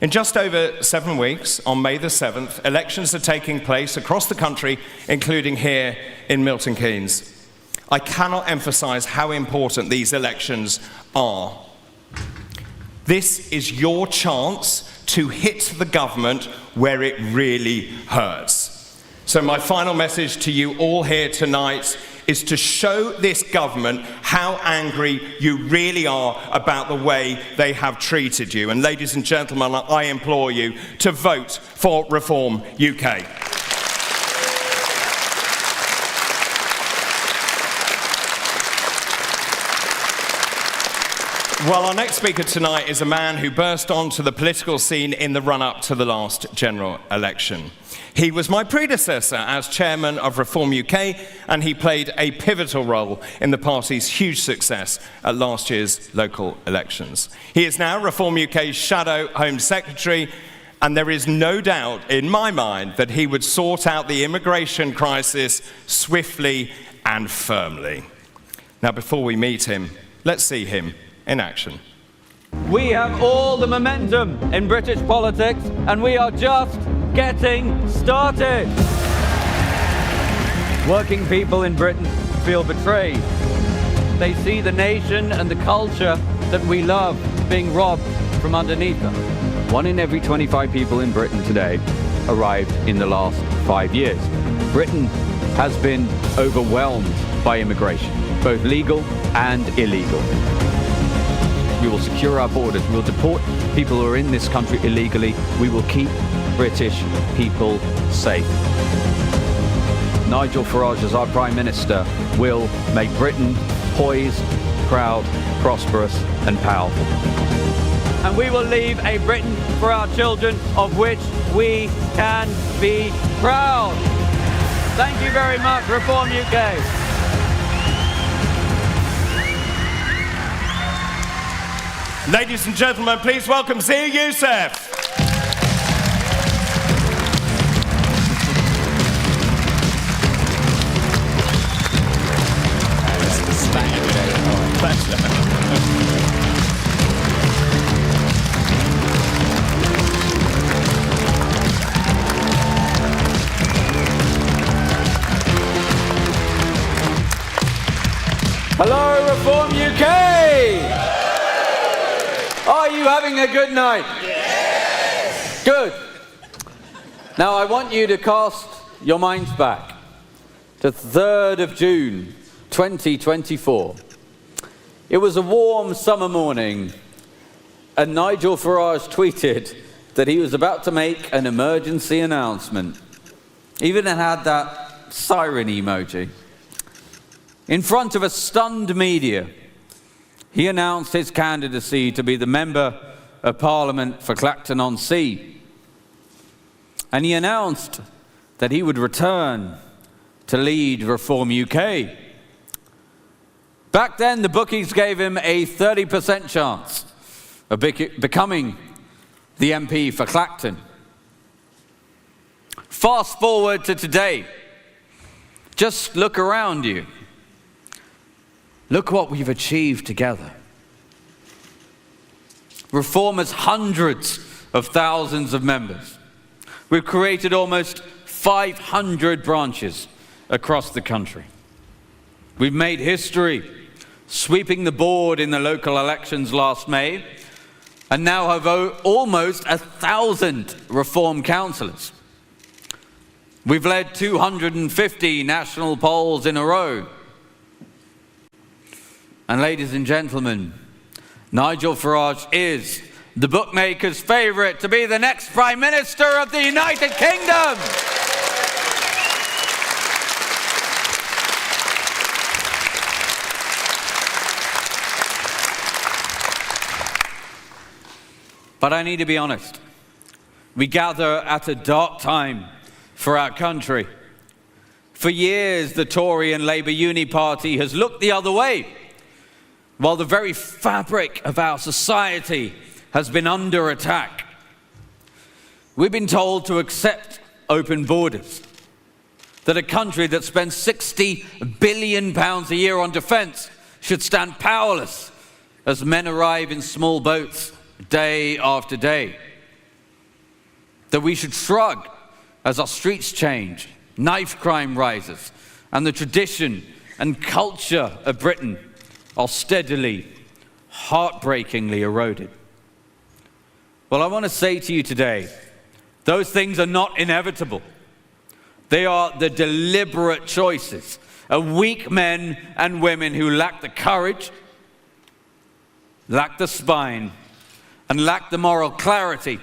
In just over 7 weeks, on May the 7th, elections are taking place across the country, including here in Milton Keynes. I cannot emphasise how important these elections are. This is your chance to hit the government where it really hurts. So my final message to you all here tonight is to show this government how angry you really are about the way they have treated you. And ladies and gentlemen, I implore you to vote for Reform UK. Well, our next speaker tonight is a man who burst onto the political scene in the run-up to the last general election. He was my predecessor as chairman of Reform UK, and he played a pivotal role in the party's huge success at last year's local elections. He is now Reform UK's shadow Home Secretary, and there is no doubt in my mind that he would sort out the immigration crisis swiftly and firmly. Now, before we meet him, let's see him in action. We have all the momentum in British politics, and we are just getting started. Working people in Britain feel betrayed. They see the nation and the culture that we love being robbed from underneath them. 1 in every 25 people in Britain today arrived in the last 5 years. Britain has been overwhelmed by immigration, both legal and illegal. We will secure our borders. We will deport people who are in this country illegally. We will keep British people safe. Nigel Farage, as our Prime Minister, will make Britain poised, proud, prosperous and powerful. And we will leave a Britain for our children of which we can be proud. Thank you very much, Reform UK. Ladies and gentlemen, please welcome Yusuf. Hello, Reform UK! Are you having a good night? Yes! Good. Now I want you to cast your minds back to 3rd of June 2024. It was a warm summer morning and Nigel Farage tweeted that he was about to make an emergency announcement. Even had that siren emoji. In front of a stunned media, he announced his candidacy to be the Member of Parliament for Clacton-on-Sea. And he announced that he would return to lead Reform UK. Back then, the bookies gave him a 30% chance of becoming the MP for Clacton. Fast forward to today. Just look around you. Look what we've achieved together. Reform has hundreds of thousands of members. We've created almost 500 branches across the country. We've made history, sweeping the board in the local elections last May, and now have almost 1,000 Reform councillors. We've led 250 national polls in a row. And ladies and gentlemen, Nigel Farage is the bookmakers' favourite to be the next Prime Minister of the United Kingdom. But I need to be honest. We gather at a dark time for our country. For years, the Tory and Labour Uni Party has looked the other way, while the very fabric of our society has been under attack. We've been told to accept open borders, that a country that spends £60 billion a year on defence should stand powerless as men arrive in small boats day after day. That we should shrug as our streets change, knife crime rises, and the tradition and culture of Britain are steadily, heartbreakingly eroded. Well, I want to say to you today, those things are not inevitable. They are the deliberate choices of weak men and women who lack the courage, lack the spine, and lack the moral clarity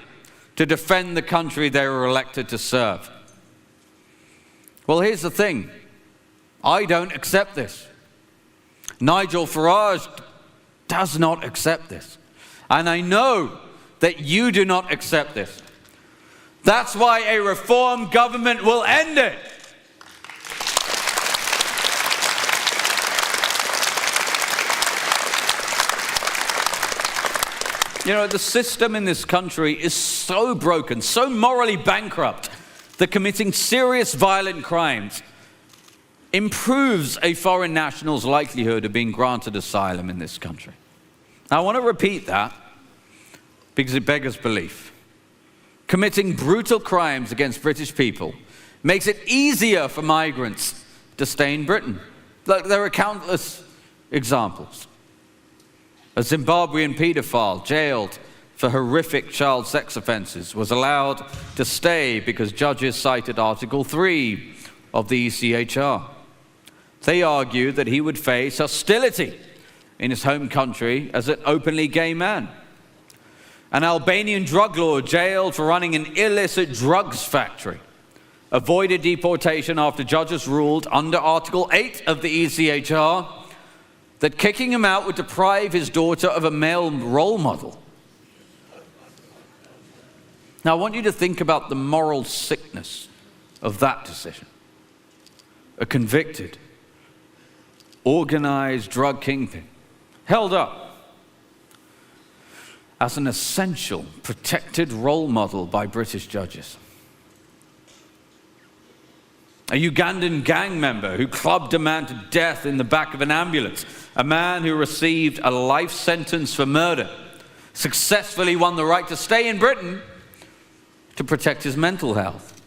to defend the country they were elected to serve. Well, here's the thing. I don't accept this. Nigel Farage does not accept this. And I know that you do not accept this. That's why a Reform government will end it. You know, the system in this country is so broken, so morally bankrupt, that committing serious violent crimes improves a foreign national's likelihood of being granted asylum in this country. Now, I want to repeat that because it beggars belief. Committing brutal crimes against British people makes it easier for migrants to stay in Britain. Look, there are countless examples. A Zimbabwean paedophile jailed for horrific child sex offences was allowed to stay because judges cited Article 3 of the ECHR. They argued that he would face hostility in his home country as an openly gay man. An Albanian drug lord jailed for running an illicit drugs factory avoided deportation after judges ruled under Article 8 of the ECHR that kicking him out would deprive his daughter of a male role model. Now, I want you to think about the moral sickness of that decision. A convicted, organized drug kingpin held up as an essential, protected role model by British judges. A Ugandan gang member who clubbed a man to death in the back of an ambulance, a man who received a life sentence for murder, successfully won the right to stay in Britain to protect his mental health.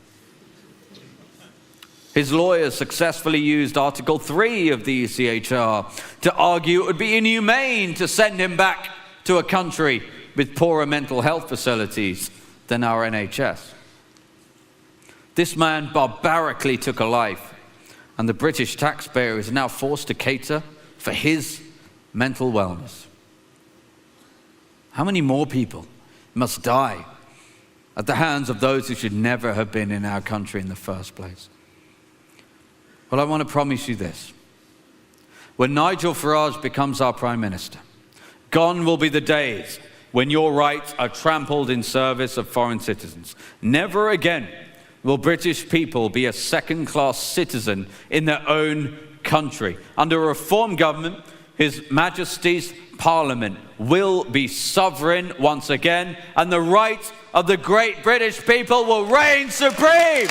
His lawyers successfully used Article 3 of the ECHR to argue it would be inhumane to send him back to a country with poorer mental health facilities than our NHS. This man barbarically took a life, and the British taxpayer is now forced to cater for his mental wellness. How many more people must die at the hands of those who should never have been in our country in the first place? Well, I want to promise you this. When Nigel Farage becomes our Prime Minister, gone will be the days when your rights are trampled in service of foreign citizens. Never again will British people be a second-class citizen in their own country. Under a Reform government, His Majesty's Parliament will be sovereign once again, and the rights of the great British people will reign supreme.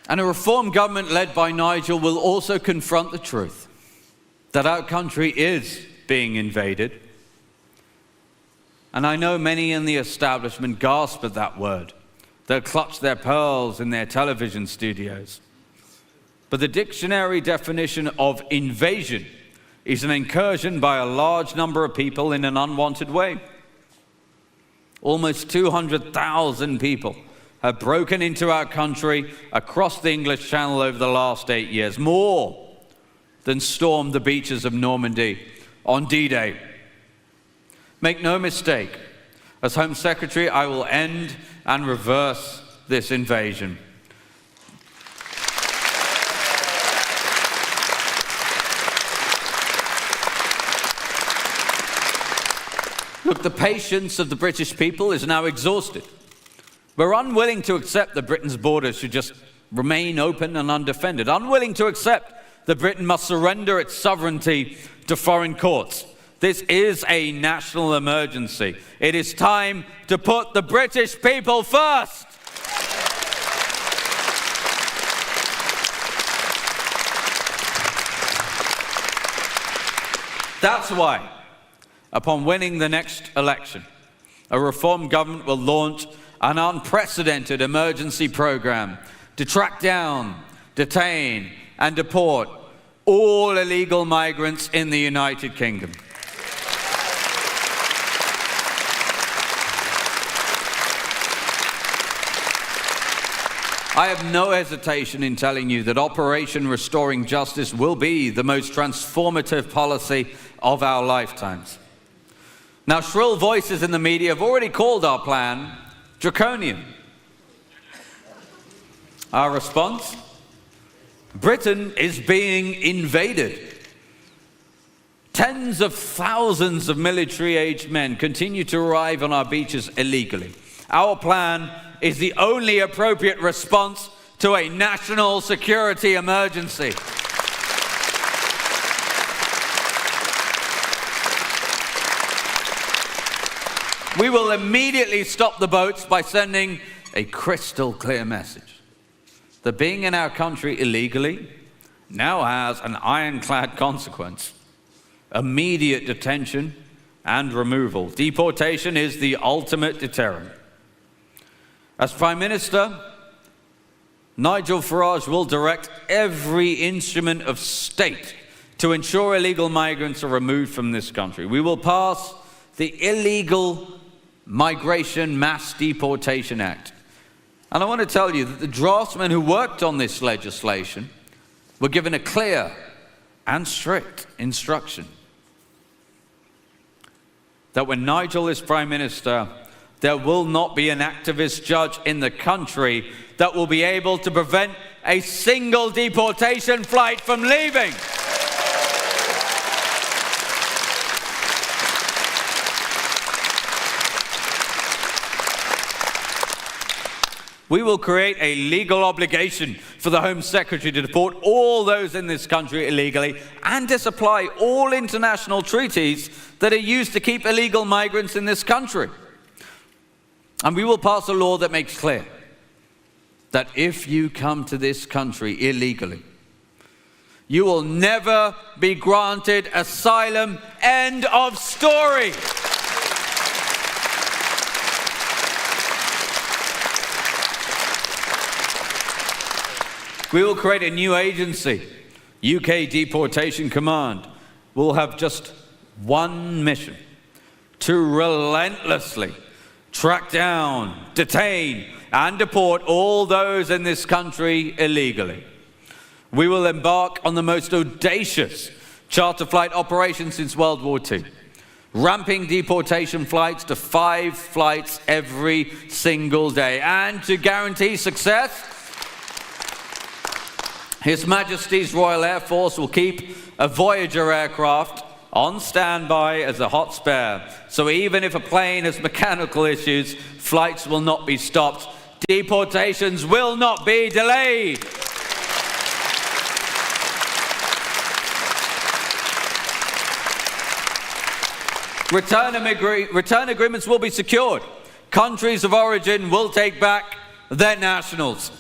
And a Reform government led by Nigel will also confront the truth that our country is being invaded. And I know many in the establishment gasp at that word. They'll clutch their pearls in their television studios. But the dictionary definition of invasion is an incursion by a large number of people in an unwanted way. Almost 200,000 people have broken into our country across the English Channel over the last 8 years, more than stormed the beaches of Normandy on D-Day. Make no mistake, as Home Secretary, I will end and reverse this invasion. Look, the patience of the British people is now exhausted. We're unwilling to accept that Britain's borders should just remain open and undefended, unwilling to accept that Britain must surrender its sovereignty to foreign courts. This is a national emergency. It is time to put the British people first. That's why, upon winning the next election, a reform government will launch an unprecedented emergency program to track down, detain, and deport all illegal migrants in the United Kingdom. I have no hesitation in telling you that Operation Restoring Justice will be the most transformative policy of our lifetimes. Now, shrill voices in the media have already called our plan draconian. Our response? Britain is being invaded. Tens of thousands of military-aged men continue to arrive on our beaches illegally. Our plan is the only appropriate response to a national security emergency. We will immediately stop the boats by sending a crystal clear message that being in our country illegally now has an ironclad consequence: immediate detention and removal. Deportation is the ultimate deterrent. As Prime Minister, Nigel Farage will direct every instrument of state to ensure illegal migrants are removed from this country. We will pass the Illegal Migration Mass Deportation Act. And I want to tell you that the draftsmen who worked on this legislation were given a clear and strict instruction that when Nigel is Prime Minister, there will not be an activist judge in the country that will be able to prevent a single deportation flight from leaving. We will create a legal obligation for the Home Secretary to deport all those in this country illegally and disapply all international treaties that are used to keep illegal migrants in this country. And we will pass a law that makes clear that if you come to this country illegally, you will never be granted asylum. End of story. We will create a new agency, UK Deportation Command. We'll have just one mission: to relentlessly track down, detain, and deport all those in this country illegally. We will embark on the most audacious charter flight operation since World War II, ramping deportation flights to 5 flights every single day. And to guarantee success, His Majesty's Royal Air Force will keep a Voyager aircraft on standby as a hot spare. So even if a plane has mechanical issues, flights will not be stopped. Deportations will not be delayed. Return agreements will be secured. Countries of origin will take back their nationals.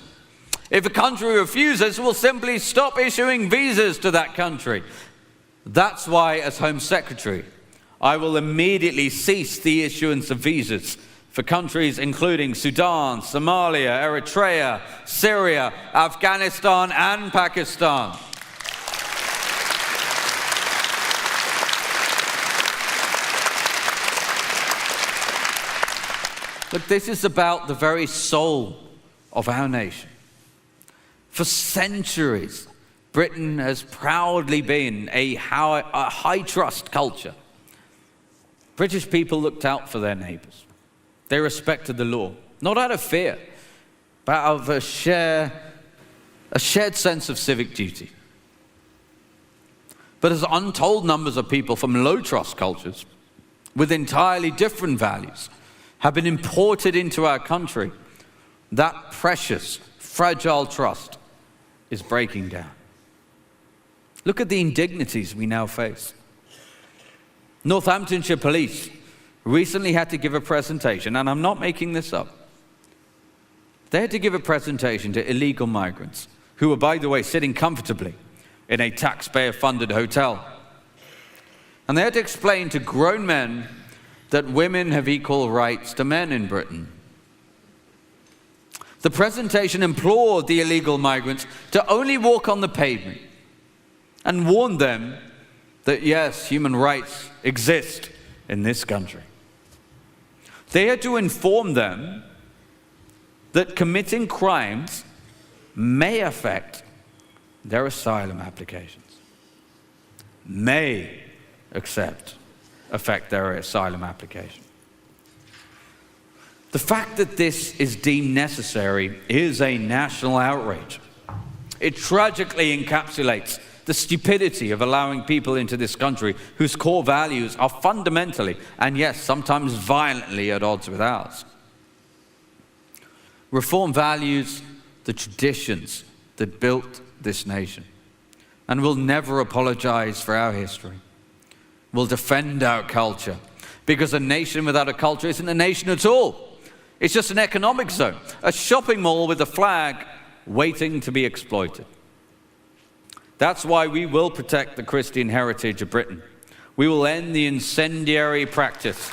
If a country refuses, we'll simply stop issuing visas to that country. That's why, as Home Secretary, I will immediately cease the issuance of visas for countries including Sudan, Somalia, Eritrea, Syria, Afghanistan, and Pakistan. Look, this is about the very soul of our nation. For centuries, Britain has proudly been a high-trust culture. British people looked out for their neighbours. They respected the law, not out of fear, but out of a shared sense of civic duty. But as untold numbers of people from low-trust cultures with entirely different values have been imported into our country, that precious, fragile trust is breaking down. Look at the indignities we now face. Northamptonshire Police recently had to give a presentation, and I'm not making this up. They had to give a presentation to illegal migrants who were, by the way, sitting comfortably in a taxpayer-funded hotel. And they had to explain to grown men that women have equal rights to men in Britain. The presentation implored the illegal migrants to only walk on the pavement and warned them that, yes, human rights exist in this country. They had to inform them that committing crimes may affect their asylum applications. May affect their asylum application. The fact that this is deemed necessary is a national outrage. It tragically encapsulates the stupidity of allowing people into this country whose core values are fundamentally, and yes, sometimes violently, at odds with ours. Reform values the traditions that built this nation and will never apologize for our history. We'll defend our culture, because a nation without a culture isn't a nation at all. It's just an economic zone, a shopping mall with a flag waiting to be exploited. That's why we will protect the Christian heritage of Britain. We will end the incendiary practice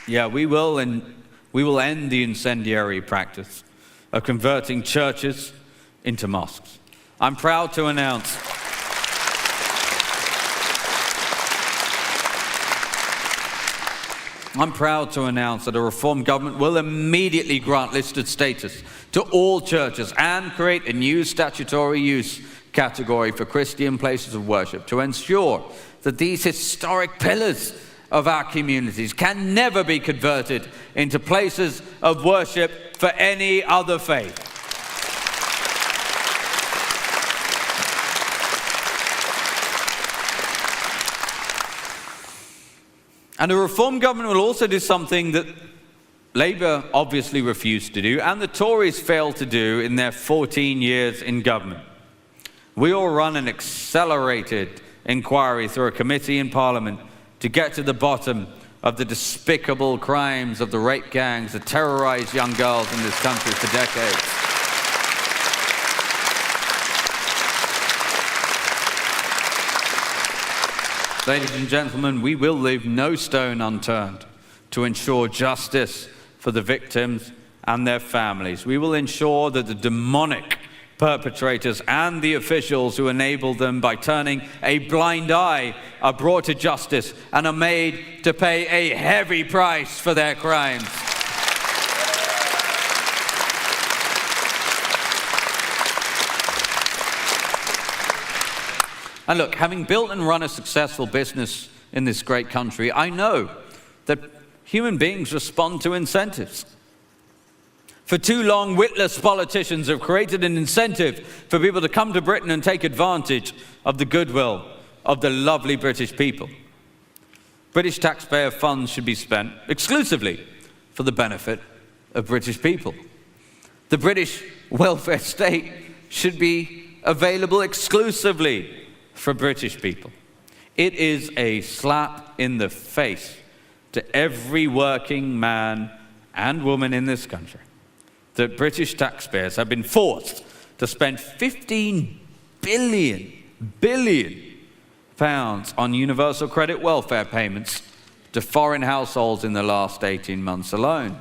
we will end the incendiary practice of converting churches into mosques. I'm proud to announce that a Reform government will immediately grant listed status to all churches and create a new statutory use category for Christian places of worship to ensure that these historic pillars of our communities can never be converted into places of worship for any other faith. And a Reform government will also do something that Labour obviously refused to do, and the Tories failed to do in their 14 years in government. We will run an accelerated inquiry through a committee in Parliament to get to the bottom of the despicable crimes of the rape gangs that terrorise young girls in this country for decades. Ladies and gentlemen, we will leave no stone unturned to ensure justice for the victims and their families. We will ensure that the demonic perpetrators and the officials who enabled them by turning a blind eye are brought to justice and are made to pay a heavy price for their crimes. And look, having built and run a successful business in this great country, I know that human beings respond to incentives. For too long, witless politicians have created an incentive for people to come to Britain and take advantage of the goodwill of the lovely British people. British taxpayer funds should be spent exclusively for the benefit of British people. The British welfare state should be available exclusively for British people. It is a slap in the face to every working man and woman in this country that British taxpayers have been forced to spend 15 billion pounds on universal credit welfare payments to foreign households in the last 18 months alone.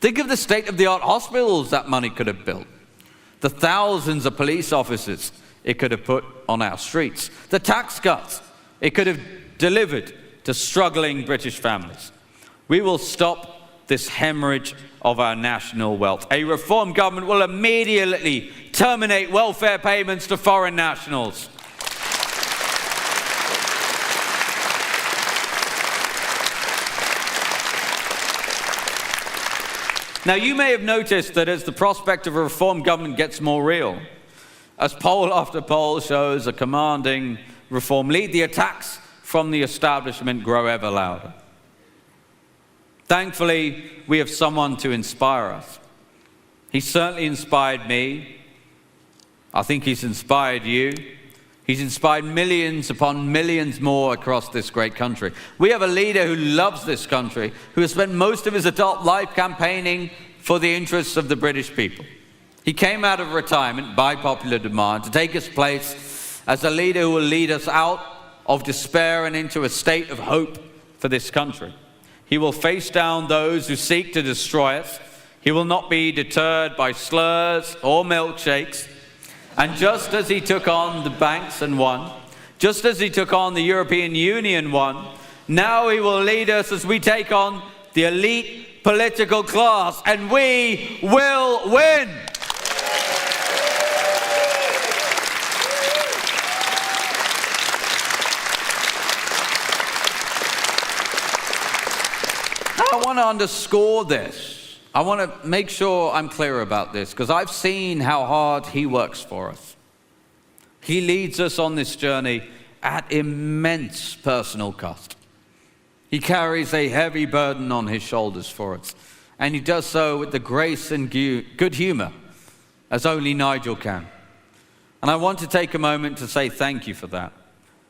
Think of the state-of-the-art hospitals that money could have built, the thousands of police officers it could have put on our streets, the tax cuts it could have delivered to struggling British families. We will stop this hemorrhage of our national wealth. A reform government will immediately terminate welfare payments to foreign nationals. Now, you may have noticed that as the prospect of a reform government gets more real, as poll after poll shows a commanding reform lead, the attacks from the establishment grow ever louder. Thankfully, we have someone to inspire us. He certainly inspired me. I think he's inspired you. He's inspired millions upon millions more across this great country. We have a leader who loves this country, who has spent most of his adult life campaigning for the interests of the British people. He came out of retirement by popular demand to take his place as a leader who will lead us out of despair and into a state of hope for this country. He will face down those who seek to destroy us. He will not be deterred by slurs or milkshakes. And just as he took on the banks and won, just as he took on the European Union won, now he will lead us as we take on the elite political class, and we will win. I want to underscore this. I want to make sure I'm clear about this, because I've seen how hard he works for us. He leads us on this journey at immense personal cost. He carries a heavy burden on his shoulders for us, and he does so with the grace and good humor as only Nigel can. And I want to take a moment to say thank you for that.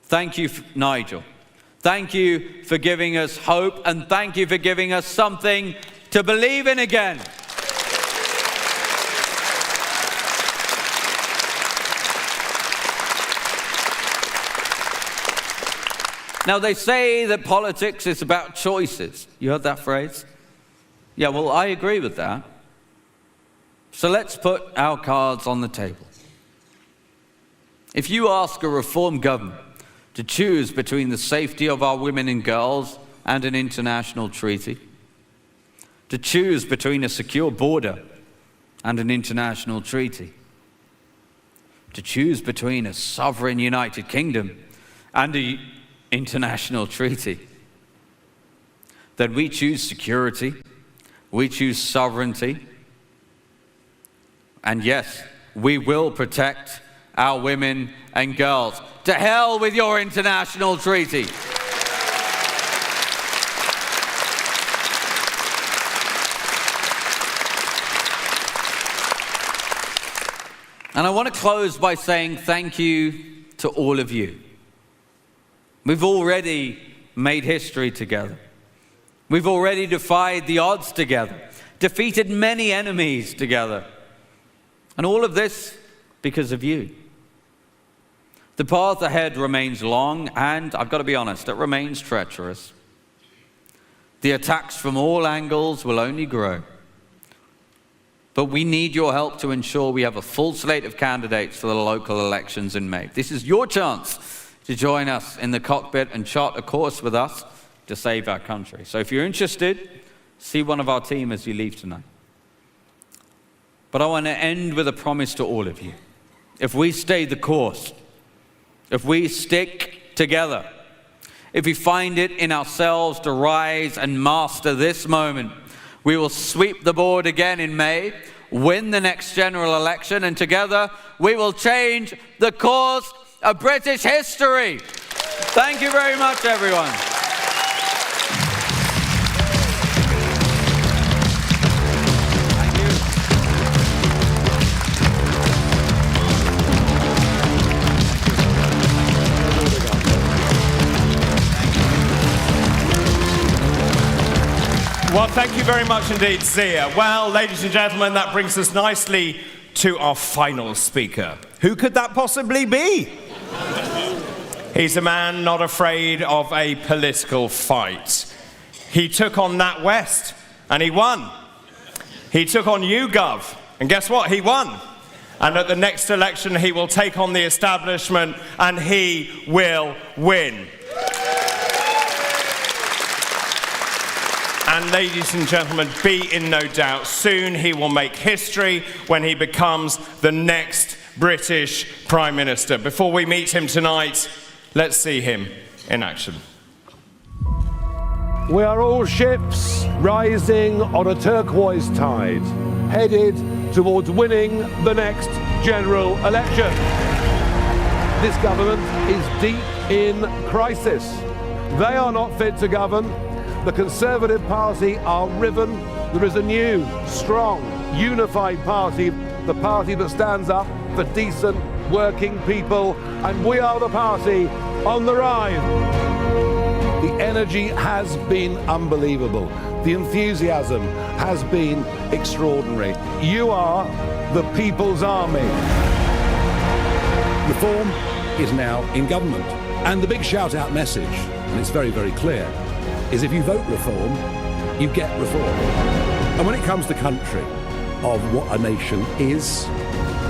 Thank you, Nigel. Thank you for giving us hope, and thank you for giving us something to believe in again. Now, they say that politics is about choices. You heard that phrase? Yeah, well, I agree with that. So let's put our cards on the table. If you ask a reform government to choose between the safety of our women and girls and an international treaty, to choose between a secure border and an international treaty, to choose between a sovereign United Kingdom and an international treaty, then we choose security, we choose sovereignty, and yes, we will protect our women and girls. To hell with your international treaty. And I want to close by saying thank you to all of you. We've already made history together. We've already defied the odds together, defeated many enemies together. And all of this because of you. The path ahead remains long, and I've got to be honest, it remains treacherous. The attacks from all angles will only grow. But we need your help to ensure we have a full slate of candidates for the local elections in May. This is your chance to join us in the cockpit and chart a course with us to save our country. So if you're interested, see one of our team as you leave tonight. But I want to end with a promise to all of you. If we stay the course, if we stick together, if we find it in ourselves to rise and master this moment, we will sweep the board again in May, win the next general election, and together we will change the course of British history. Thank you very much, everyone. Well, thank you very much indeed, Zia. Well, ladies and gentlemen, that brings us nicely to our final speaker. Who could that possibly be? He's a man not afraid of a political fight. He took on Nat West, and he won. He took on YouGov, and guess what? He won. And at the next election, he will take on the establishment, and he will win. And ladies and gentlemen, be in no doubt, soon he will make history when he becomes the next British Prime Minister. Before we meet him tonight, let's see him in action. We are all ships rising on a turquoise tide, headed towards winning the next general election. This government is deep in crisis. They are not fit to govern. The Conservative Party are riven. There is a new, strong, unified party, the party that stands up for decent working people, and we are the party on the rise. The energy has been unbelievable. The enthusiasm has been extraordinary. You are the people's army. Reform is now in government. And the big shout-out message, and it's very, very clear, is if you vote reform, you get reform. And when it comes to country, of what a nation is,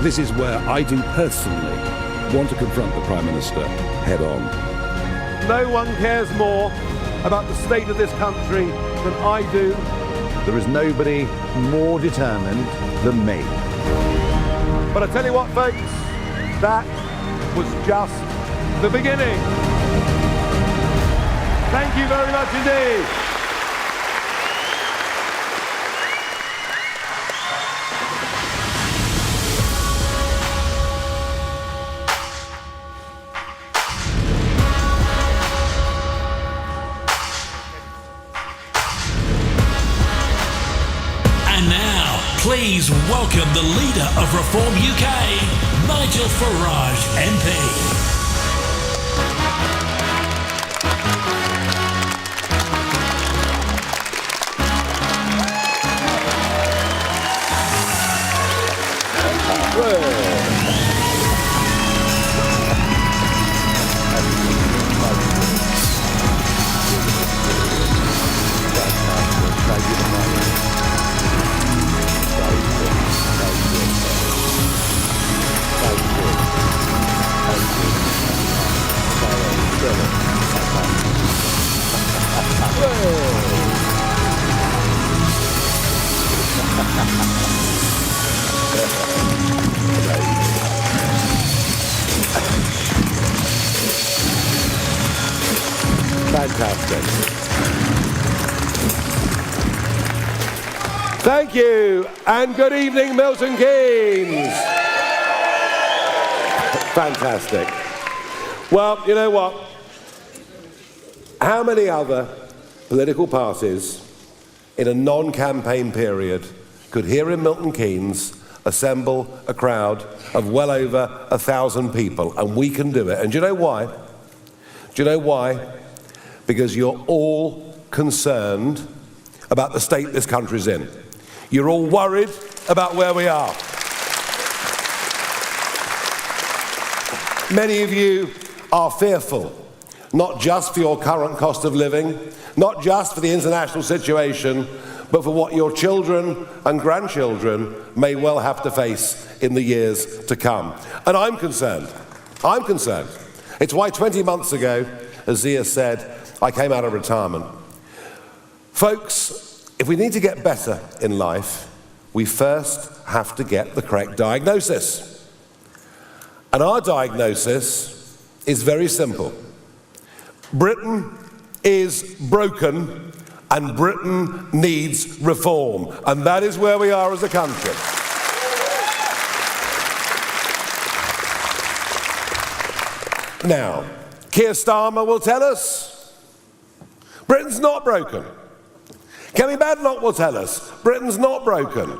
this is where I do personally want to confront the Prime Minister head on. No one cares more about the state of this country than I do. There is nobody more determined than me. But I tell you what, folks, that was just the beginning. Thank you very much indeed. Please welcome the leader of Reform UK, Nigel Farage, MP. Fantastic. Thank you, and good evening, Milton Keynes. Fantastic. Well, you know what? How many other political parties in a non-campaign period could, here in Milton Keynes, assemble a crowd of well over 1,000 people? And we can do it. And do you know why? Do you know why? Because you're all concerned about the state this country's in. You're all worried about where we are. Many of you are fearful, not just for your current cost of living, not just for the international situation, but for what your children and grandchildren may well have to face in the years to come. And I'm concerned. I'm concerned. It's why 20 months ago, as Zia said, I came out of retirement. Folks, if we need to get better in life, we first have to get the correct diagnosis. And our diagnosis is very simple. Britain is broken, and Britain needs reform. And that is where we are as a country. Now, Keir Starmer will tell us Britain's not broken. Kemi Badenoch will tell us Britain's not broken.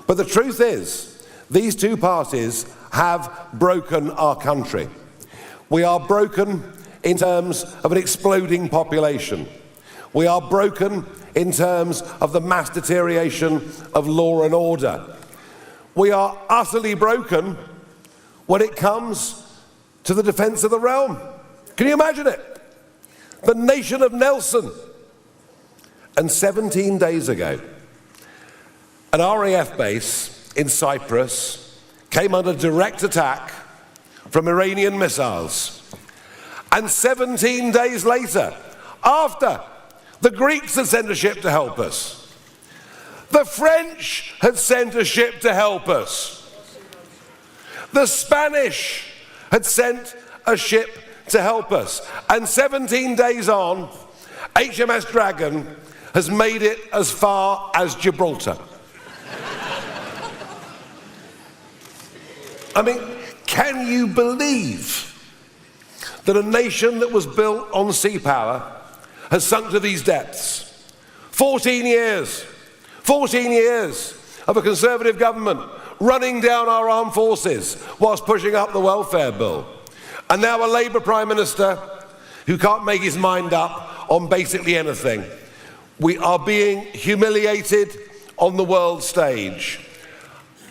But the truth is, these two parties have broken our country. We are broken in terms of an exploding population. We are broken in terms of the mass deterioration of law and order. We are utterly broken when it comes to the defence of the realm. Can you imagine it? The nation of Nelson. And 17 days ago, an RAF base in Cyprus came under direct attack from Iranian missiles. And 17 days later, after the Greeks had sent a ship to help us, the French had sent a ship to help us, the Spanish had sent a ship to help us, and 17 days on, HMS Dragon has made it as far as Gibraltar. I mean, can you believe that a nation that was built on sea power has sunk to these depths? 14 years of a Conservative government running down our armed forces whilst pushing up the welfare bill. And now a Labour Prime Minister who can't make his mind up on basically anything. We are being humiliated on the world stage.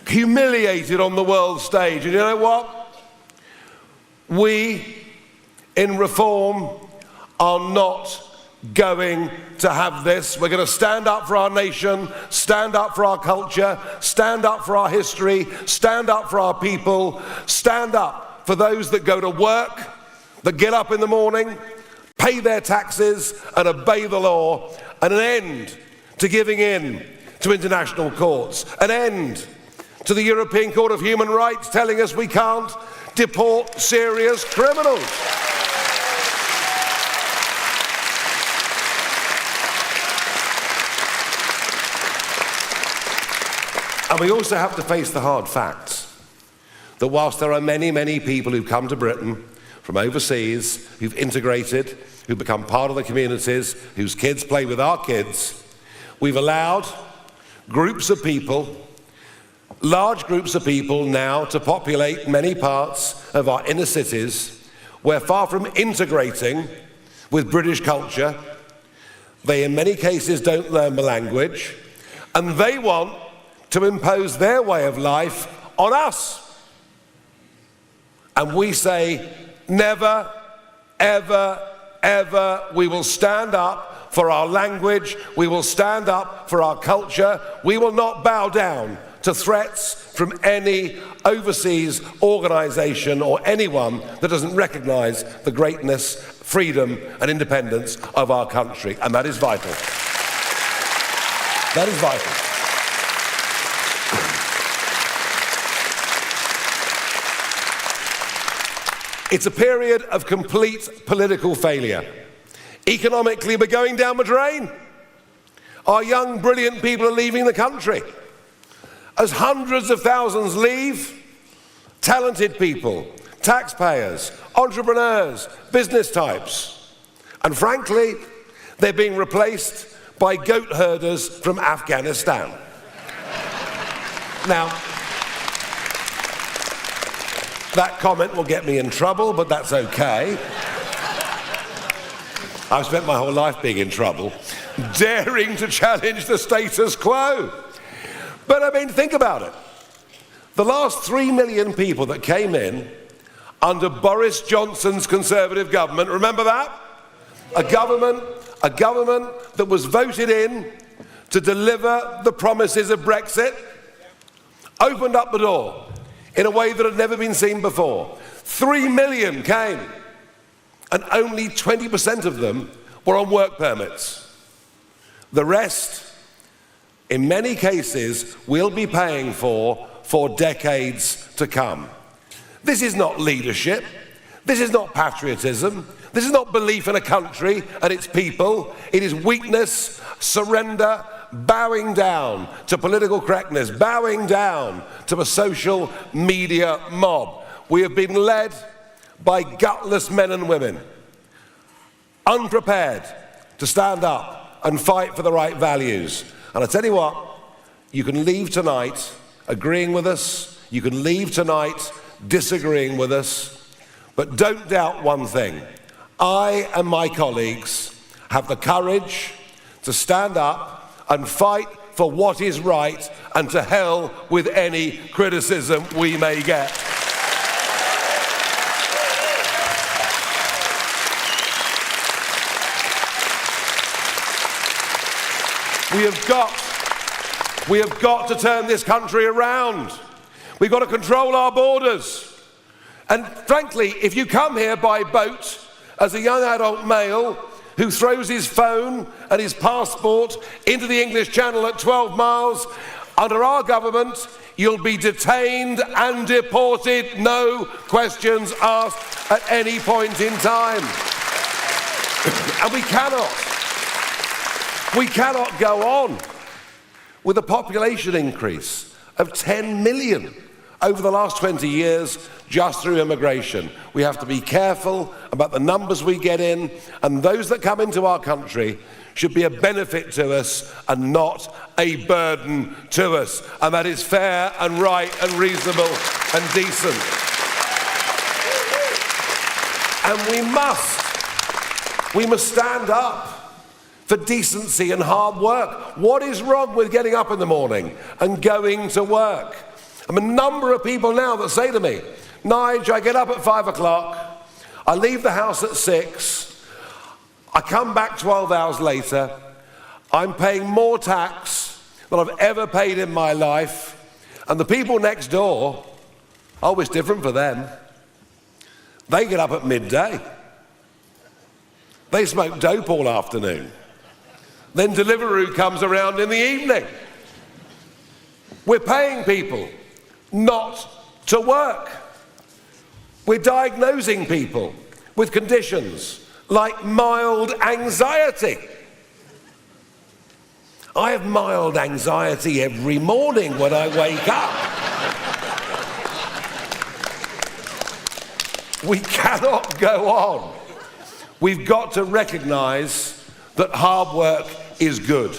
Humiliated on the world stage. And you know what? We in Reform are not going to have this. We're going to stand up for our nation, stand up for our culture, stand up for our history, stand up for our people, stand up for those that go to work, that get up in the morning, pay their taxes and obey the law, and an end to giving in to international courts, an end to the European Court of Human Rights telling us we can't deport serious criminals. And we also have to face the hard facts that whilst there are many, many people who've come to Britain from overseas, who've integrated, who've become part of the communities, whose kids play with our kids, we've allowed groups of people, large groups of people now to populate many parts of our inner cities where, far from integrating with British culture, they in many cases don't learn the language, and they want to impose their way of life on us. And we say, never, ever, ever, we will stand up for our language, we will stand up for our culture, we will not bow down to threats from any overseas organisation or anyone that doesn't recognise the greatness, freedom and independence of our country. And that is vital. That is vital. It's a period of complete political failure. Economically, we're going down the drain. Our young, brilliant people are leaving the country. As hundreds of thousands leave, talented people, taxpayers, entrepreneurs, business types, and frankly, they're being replaced by goat herders from Afghanistan. Now, that comment will get me in trouble, but that's okay. I've spent my whole life being in trouble, daring to challenge the status quo. But I mean, think about it. The last 3 million people that came in under Boris Johnson's Conservative government, remember that? A government that was voted in to deliver the promises of Brexit, opened up the door in a way that had never been seen before. 3 million came, and only 20% of them were on work permits. The rest, in many cases, we'll be paying for decades to come. This is not leadership. This is not patriotism. This is not belief in a country and its people. It is weakness, surrender, bowing down to political correctness, bowing down to a social media mob. We have been led by gutless men and women, unprepared to stand up and fight for the right values. And I tell you what, you can leave tonight agreeing with us, you can leave tonight disagreeing with us, but don't doubt one thing. I and my colleagues have the courage to stand up and fight for what is right, and to hell with any criticism we may get. We have got to turn this country around. We've got to control our borders. And frankly, if you come here by boat as a young adult male who throws his phone and his passport into the English Channel at 12 miles, under our government, you'll be detained and deported, no questions asked at any point in time. And we cannot go on with a population increase of 10 million over the last 20 years just through immigration. We have to be careful about the numbers we get in, and those that come into our country should be a benefit to us and not a burden to us. And that is fair and right and reasonable and decent. And we must stand up for decency and hard work. What is wrong with getting up in the morning and going to work? I have a number of people now that say to me, Nigel, I get up at 5 o'clock, I leave the house at 6, I come back 12 hours later, I'm paying more tax than I've ever paid in my life, and the people next door, oh, it's different for them. They get up at midday. They smoke dope all afternoon. Then Deliveroo comes around in the evening. We're paying people not to work. We're diagnosing people with conditions like mild anxiety. I have mild anxiety every morning when I wake up. We cannot go on. We've got to recognise that hard work is good.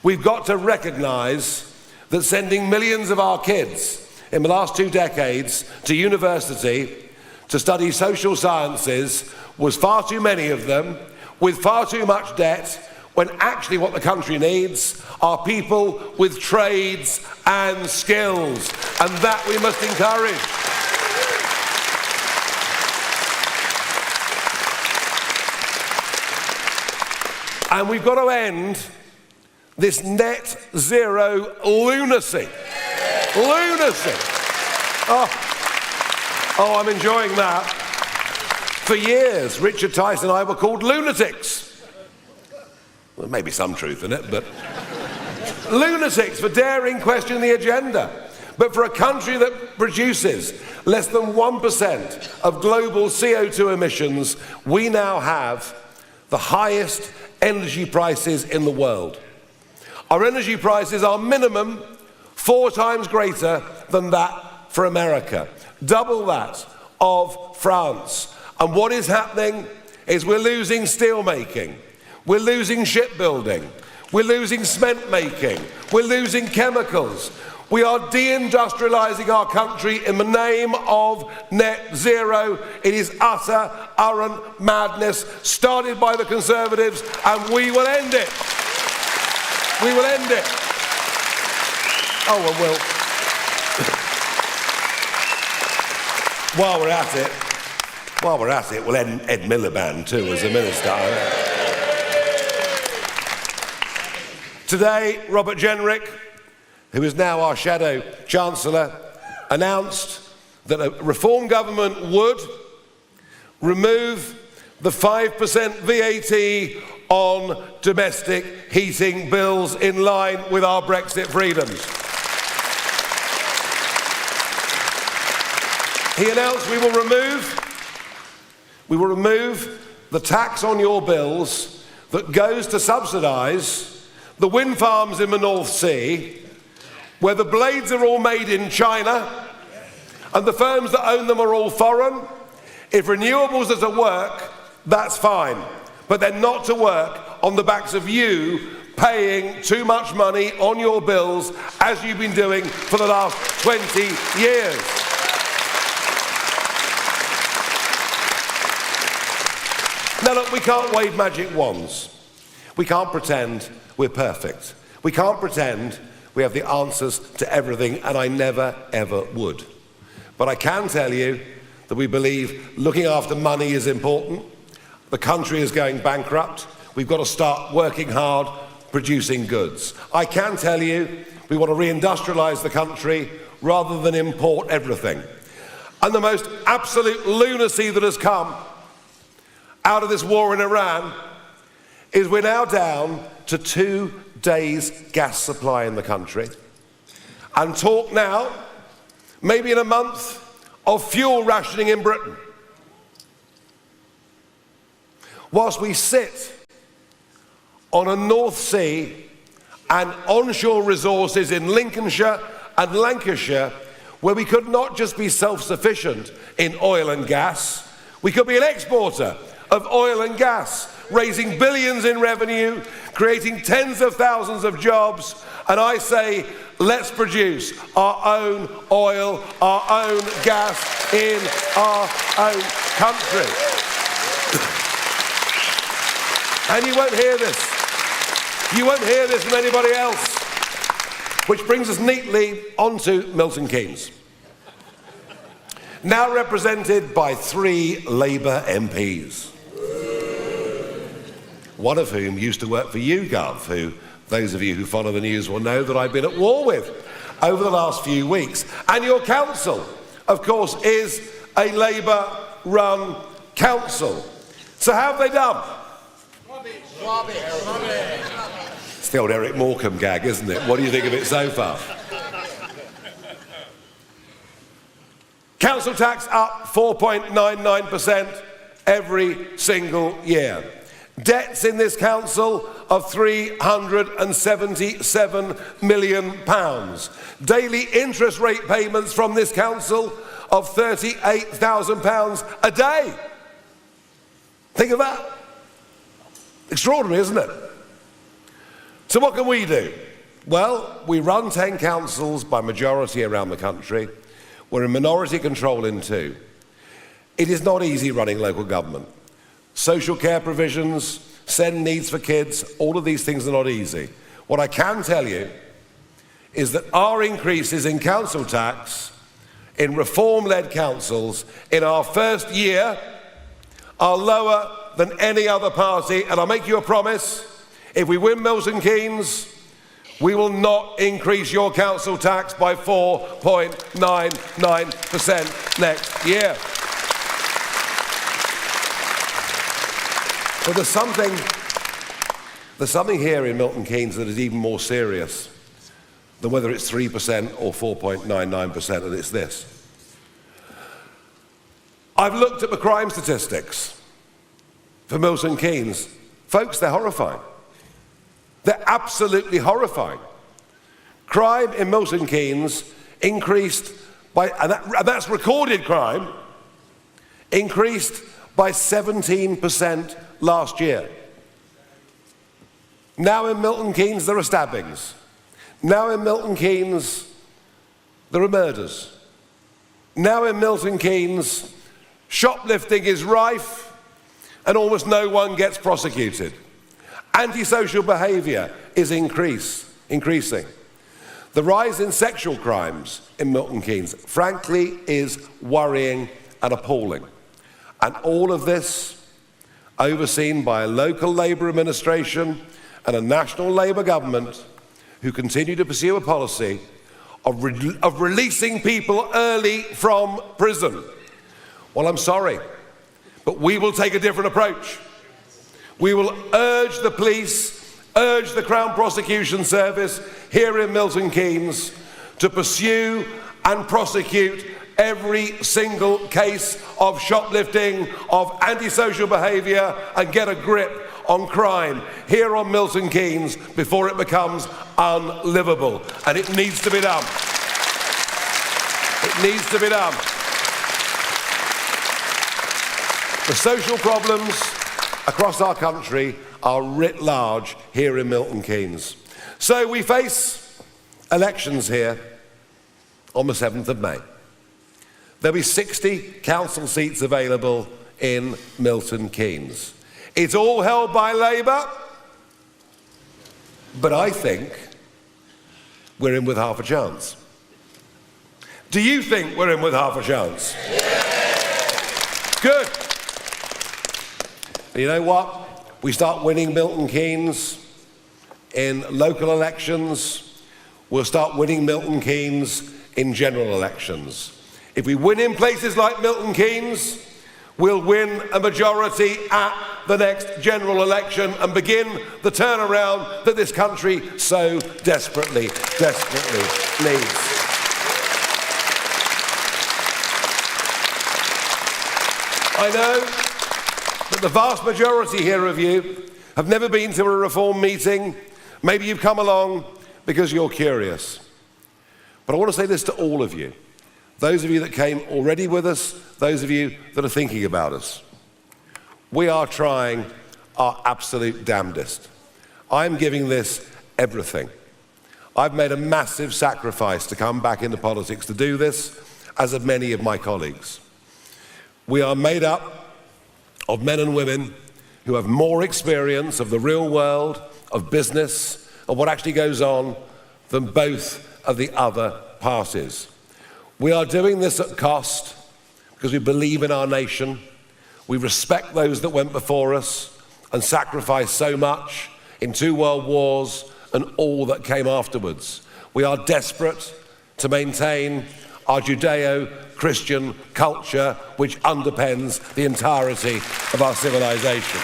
We've got to recognise that sending millions of our kids in the last 2 decades to university to study social sciences was far too many of them with far too much debt, when actually what the country needs are people with trades and skills, and that we must encourage. And we've got to end this net zero lunacy. Lunacy. Oh, I'm enjoying that. For years, Richard Tice and I were called lunatics. Well, maybe some truth in it, but lunatics for daring question the agenda. But for a country that produces less than 1% of global CO2 emissions, we now have the highest energy prices in the world. Our energy prices are minimum 4 times greater than that for America, double that of France. And what is happening is we're losing steel making, we're losing shipbuilding, we're losing cement making, we're losing chemicals. We are deindustrializing our country in the name of net zero. It is utter, arrant madness, started by the Conservatives, and we will end it. We will end it. Oh, and we'll... While we're at it, we'll end Ed Miliband too as a minister. Today, Robert Jenrick, who is now our Shadow Chancellor, announced that a reform government would remove the 5% VAT on domestic heating bills in line with our Brexit freedoms. He announced we will remove the tax on your bills that goes to subsidise the wind farms in the North Sea, where the blades are all made in China and the firms that own them are all foreign. If renewables are to work, that's fine, but they're not to work on the backs of you paying too much money on your bills, as you've been doing for the last 20 years. Now look, we can't wave magic wands. We can't pretend we're perfect. We can't pretend we have the answers to everything, and I never, ever would. But I can tell you that we believe looking after money is important. The country is going bankrupt. We've got to start working hard, producing goods. I can tell you we want to reindustrialise the country rather than import everything. And the most absolute lunacy that has come out of this war in Iran is we're now down to 2 days' gas supply in the country. And talk now, maybe in a month, of fuel rationing in Britain. Whilst we sit on a North Sea and onshore resources in Lincolnshire and Lancashire, where we could not just be self-sufficient in oil and gas, we could be an exporter of oil and gas, raising billions in revenue, creating tens of thousands of jobs, and I say, let's produce our own oil, our own gas in our own country. And you won't hear this. You won't hear this from anybody else. Which brings us neatly onto Milton Keynes. Now represented by 3 Labour MPs. One of whom used to work for YouGov, who those of you who follow the news will know that I've been at war with over the last few weeks. And your council, of course, is a Labour-run council. So how have they done? It's the old Eric Morecambe gag, isn't it? What do you think of it so far? Council tax up 4.99% every single year. Debts in this council of £377 million. Daily interest rate payments from this council of £38,000 a day. Think of that. Extraordinary, isn't it? So what can we do? Well, we run 10 councils by majority around the country. We're in minority control in 2. It is not easy running local government. Social care provisions, send needs for kids, all of these things are not easy. What I can tell you is that our increases in council tax in reform-led councils in our first year are lower than any other party, and I'll make you a promise, if we win Milton Keynes, we will not increase your council tax by 4.99% next year. But there's something here in Milton Keynes that is even more serious than whether it's 3% or 4.99%, and it's this. I've looked at the crime statistics for Milton Keynes. Folks, they're horrifying. They're absolutely horrifying. Crime in Milton Keynes increased by, and that's recorded crime, increased by 17% last year. Now in Milton Keynes there are stabbings. Now in Milton Keynes there are murders. Now in Milton Keynes shoplifting is rife and almost no one gets prosecuted. Antisocial behaviour is increasing. The rise in sexual crimes in Milton Keynes, frankly, is worrying and appalling. And all of this overseen by a local Labour administration and a national Labour government who continue to pursue a policy of releasing people early from prison. Well, I'm sorry, but we will take a different approach. We will urge the police, urge the Crown Prosecution Service here in Milton Keynes to pursue and prosecute every single case of shoplifting, of antisocial behaviour, and get a grip on crime here on Milton Keynes before it becomes unlivable. And it needs to be done. It needs to be done. The social problems across our country are writ large here in Milton Keynes. So we face elections here on the 7th of May. There'll be 60 council seats available in Milton Keynes. It's all held by Labour, but I think we're in with half a chance. Do you think we're in with half a chance? Good. And you know what? We start winning Milton Keynes in local elections, we'll start winning Milton Keynes in general elections. If we win in places like Milton Keynes, we'll win a majority at the next general election and begin the turnaround that this country so desperately, desperately needs. I know that the vast majority here of you have never been to a Reform meeting. Maybe you've come along because you're curious. But I want to say this to all of you. Those of you that came already with us, those of you that are thinking about us. We are trying our absolute damnedest. I'm giving this everything. I've made a massive sacrifice to come back into politics to do this, as have many of my colleagues. We are made up of men and women who have more experience of the real world, of business, of what actually goes on, than both of the other parties. We are doing this at cost because we believe in our nation. We respect those that went before us and sacrificed so much in 2 world wars and all that came afterwards. We are desperate to maintain our Judeo-Christian culture which underpins the entirety of our civilization.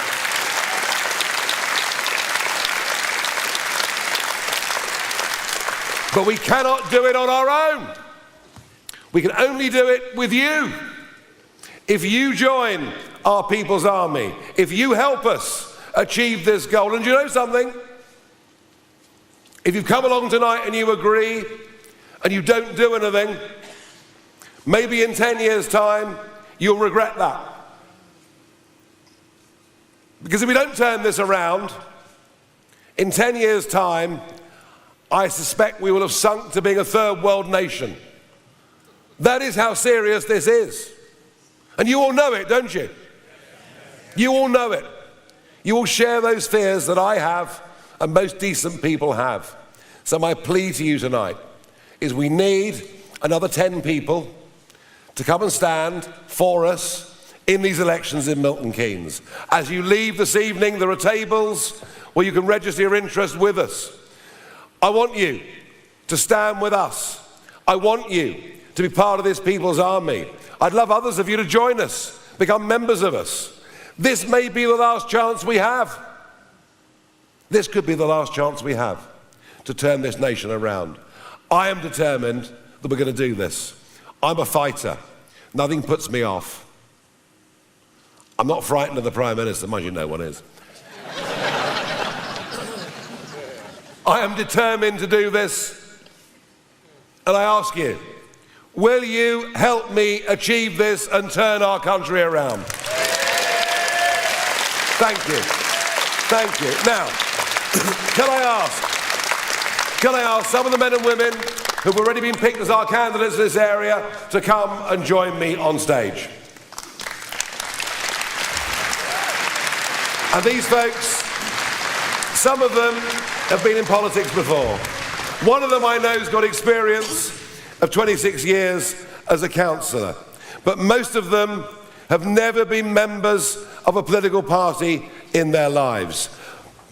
But we cannot do it on our own. We can only do it with you. If you join our People's Army, if you help us achieve this goal, and you know something? If you've come along tonight and you agree and you don't do anything, maybe in 10 years' time you'll regret that. Because if we don't turn this around, in 10 years' time, I suspect we will have sunk to being a third world nation. That is how serious this is. And you all know it, don't you? You all know it. You all share those fears that I have and most decent people have. So my plea to you tonight is we need another 10 people to come and stand for us in these elections in Milton Keynes. As you leave this evening, there are tables where you can register your interest with us. I want you to stand with us. I want you to be part of this People's Army. I'd love others of you to join us, become members of us. This may be the last chance we have. This could be the last chance we have to turn this nation around. I am determined that we're going to do this. I'm a fighter. Nothing puts me off. I'm not frightened of the Prime Minister, mind you, no one is. I am determined to do this, and I ask you, will you help me achieve this and turn our country around? Thank you. Thank you. Now, can I ask some of the men and women who've already been picked as our candidates in this area to come and join me on stage? And these folks, some of them have been in politics before. One of them I know has got experience of 26 years as a councillor. But most of them have never been members of a political party in their lives.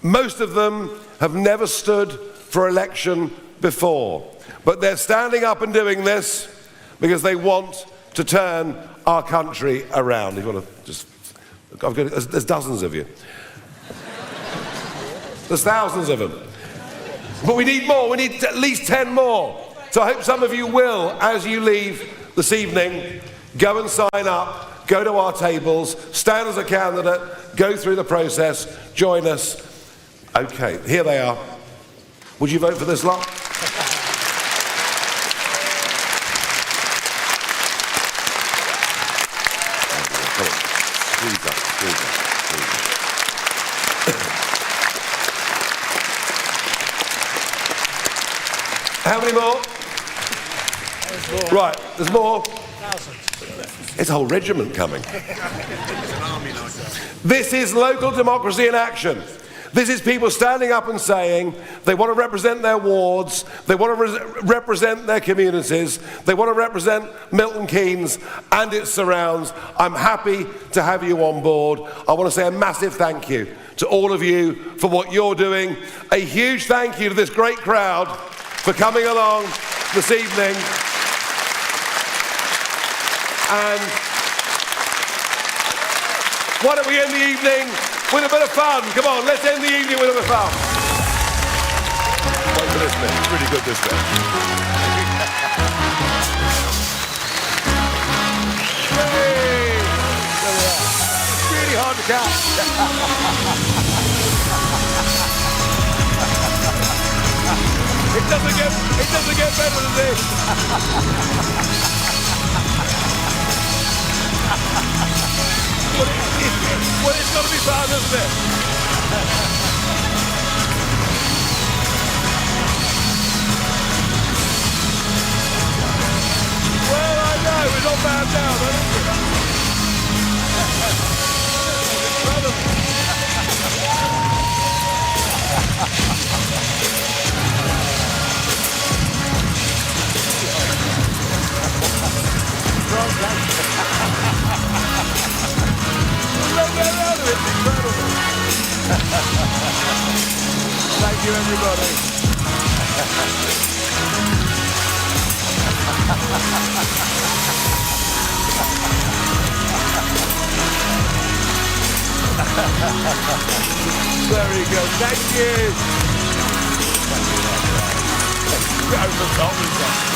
Most of them have never stood for election before. But they're standing up and doing this because they want to turn our country around. You've got to just, there's dozens of you. There's thousands of them. But we need more. We need at least 10 more. So I hope some of you will, as you leave this evening, go and sign up, go to our tables, stand as a candidate, go through the process, join us. Okay, here they are. Would you vote for this lot? How many more? Right, there's more. It's a whole regiment coming. This is local democracy in action. This is people standing up and saying they want to represent their wards, they want to represent their communities, they want to represent Milton Keynes and its surrounds. I'm happy to have you on board. I want to say a massive thank you to all of you for what you're doing. A huge thank you to this great crowd for coming along this evening. And why don't we end the evening with a bit of fun? Come on, let's end the evening with a bit of fun. Wait for this bit. It's really good, this bit. Hey! There we are. It's really hard to catch. It doesn't get better than this. Well, it's got to be fun, isn't it? Well, I know, we're not bad now, but Thank you, everybody. Very good. Thank you. Over the top.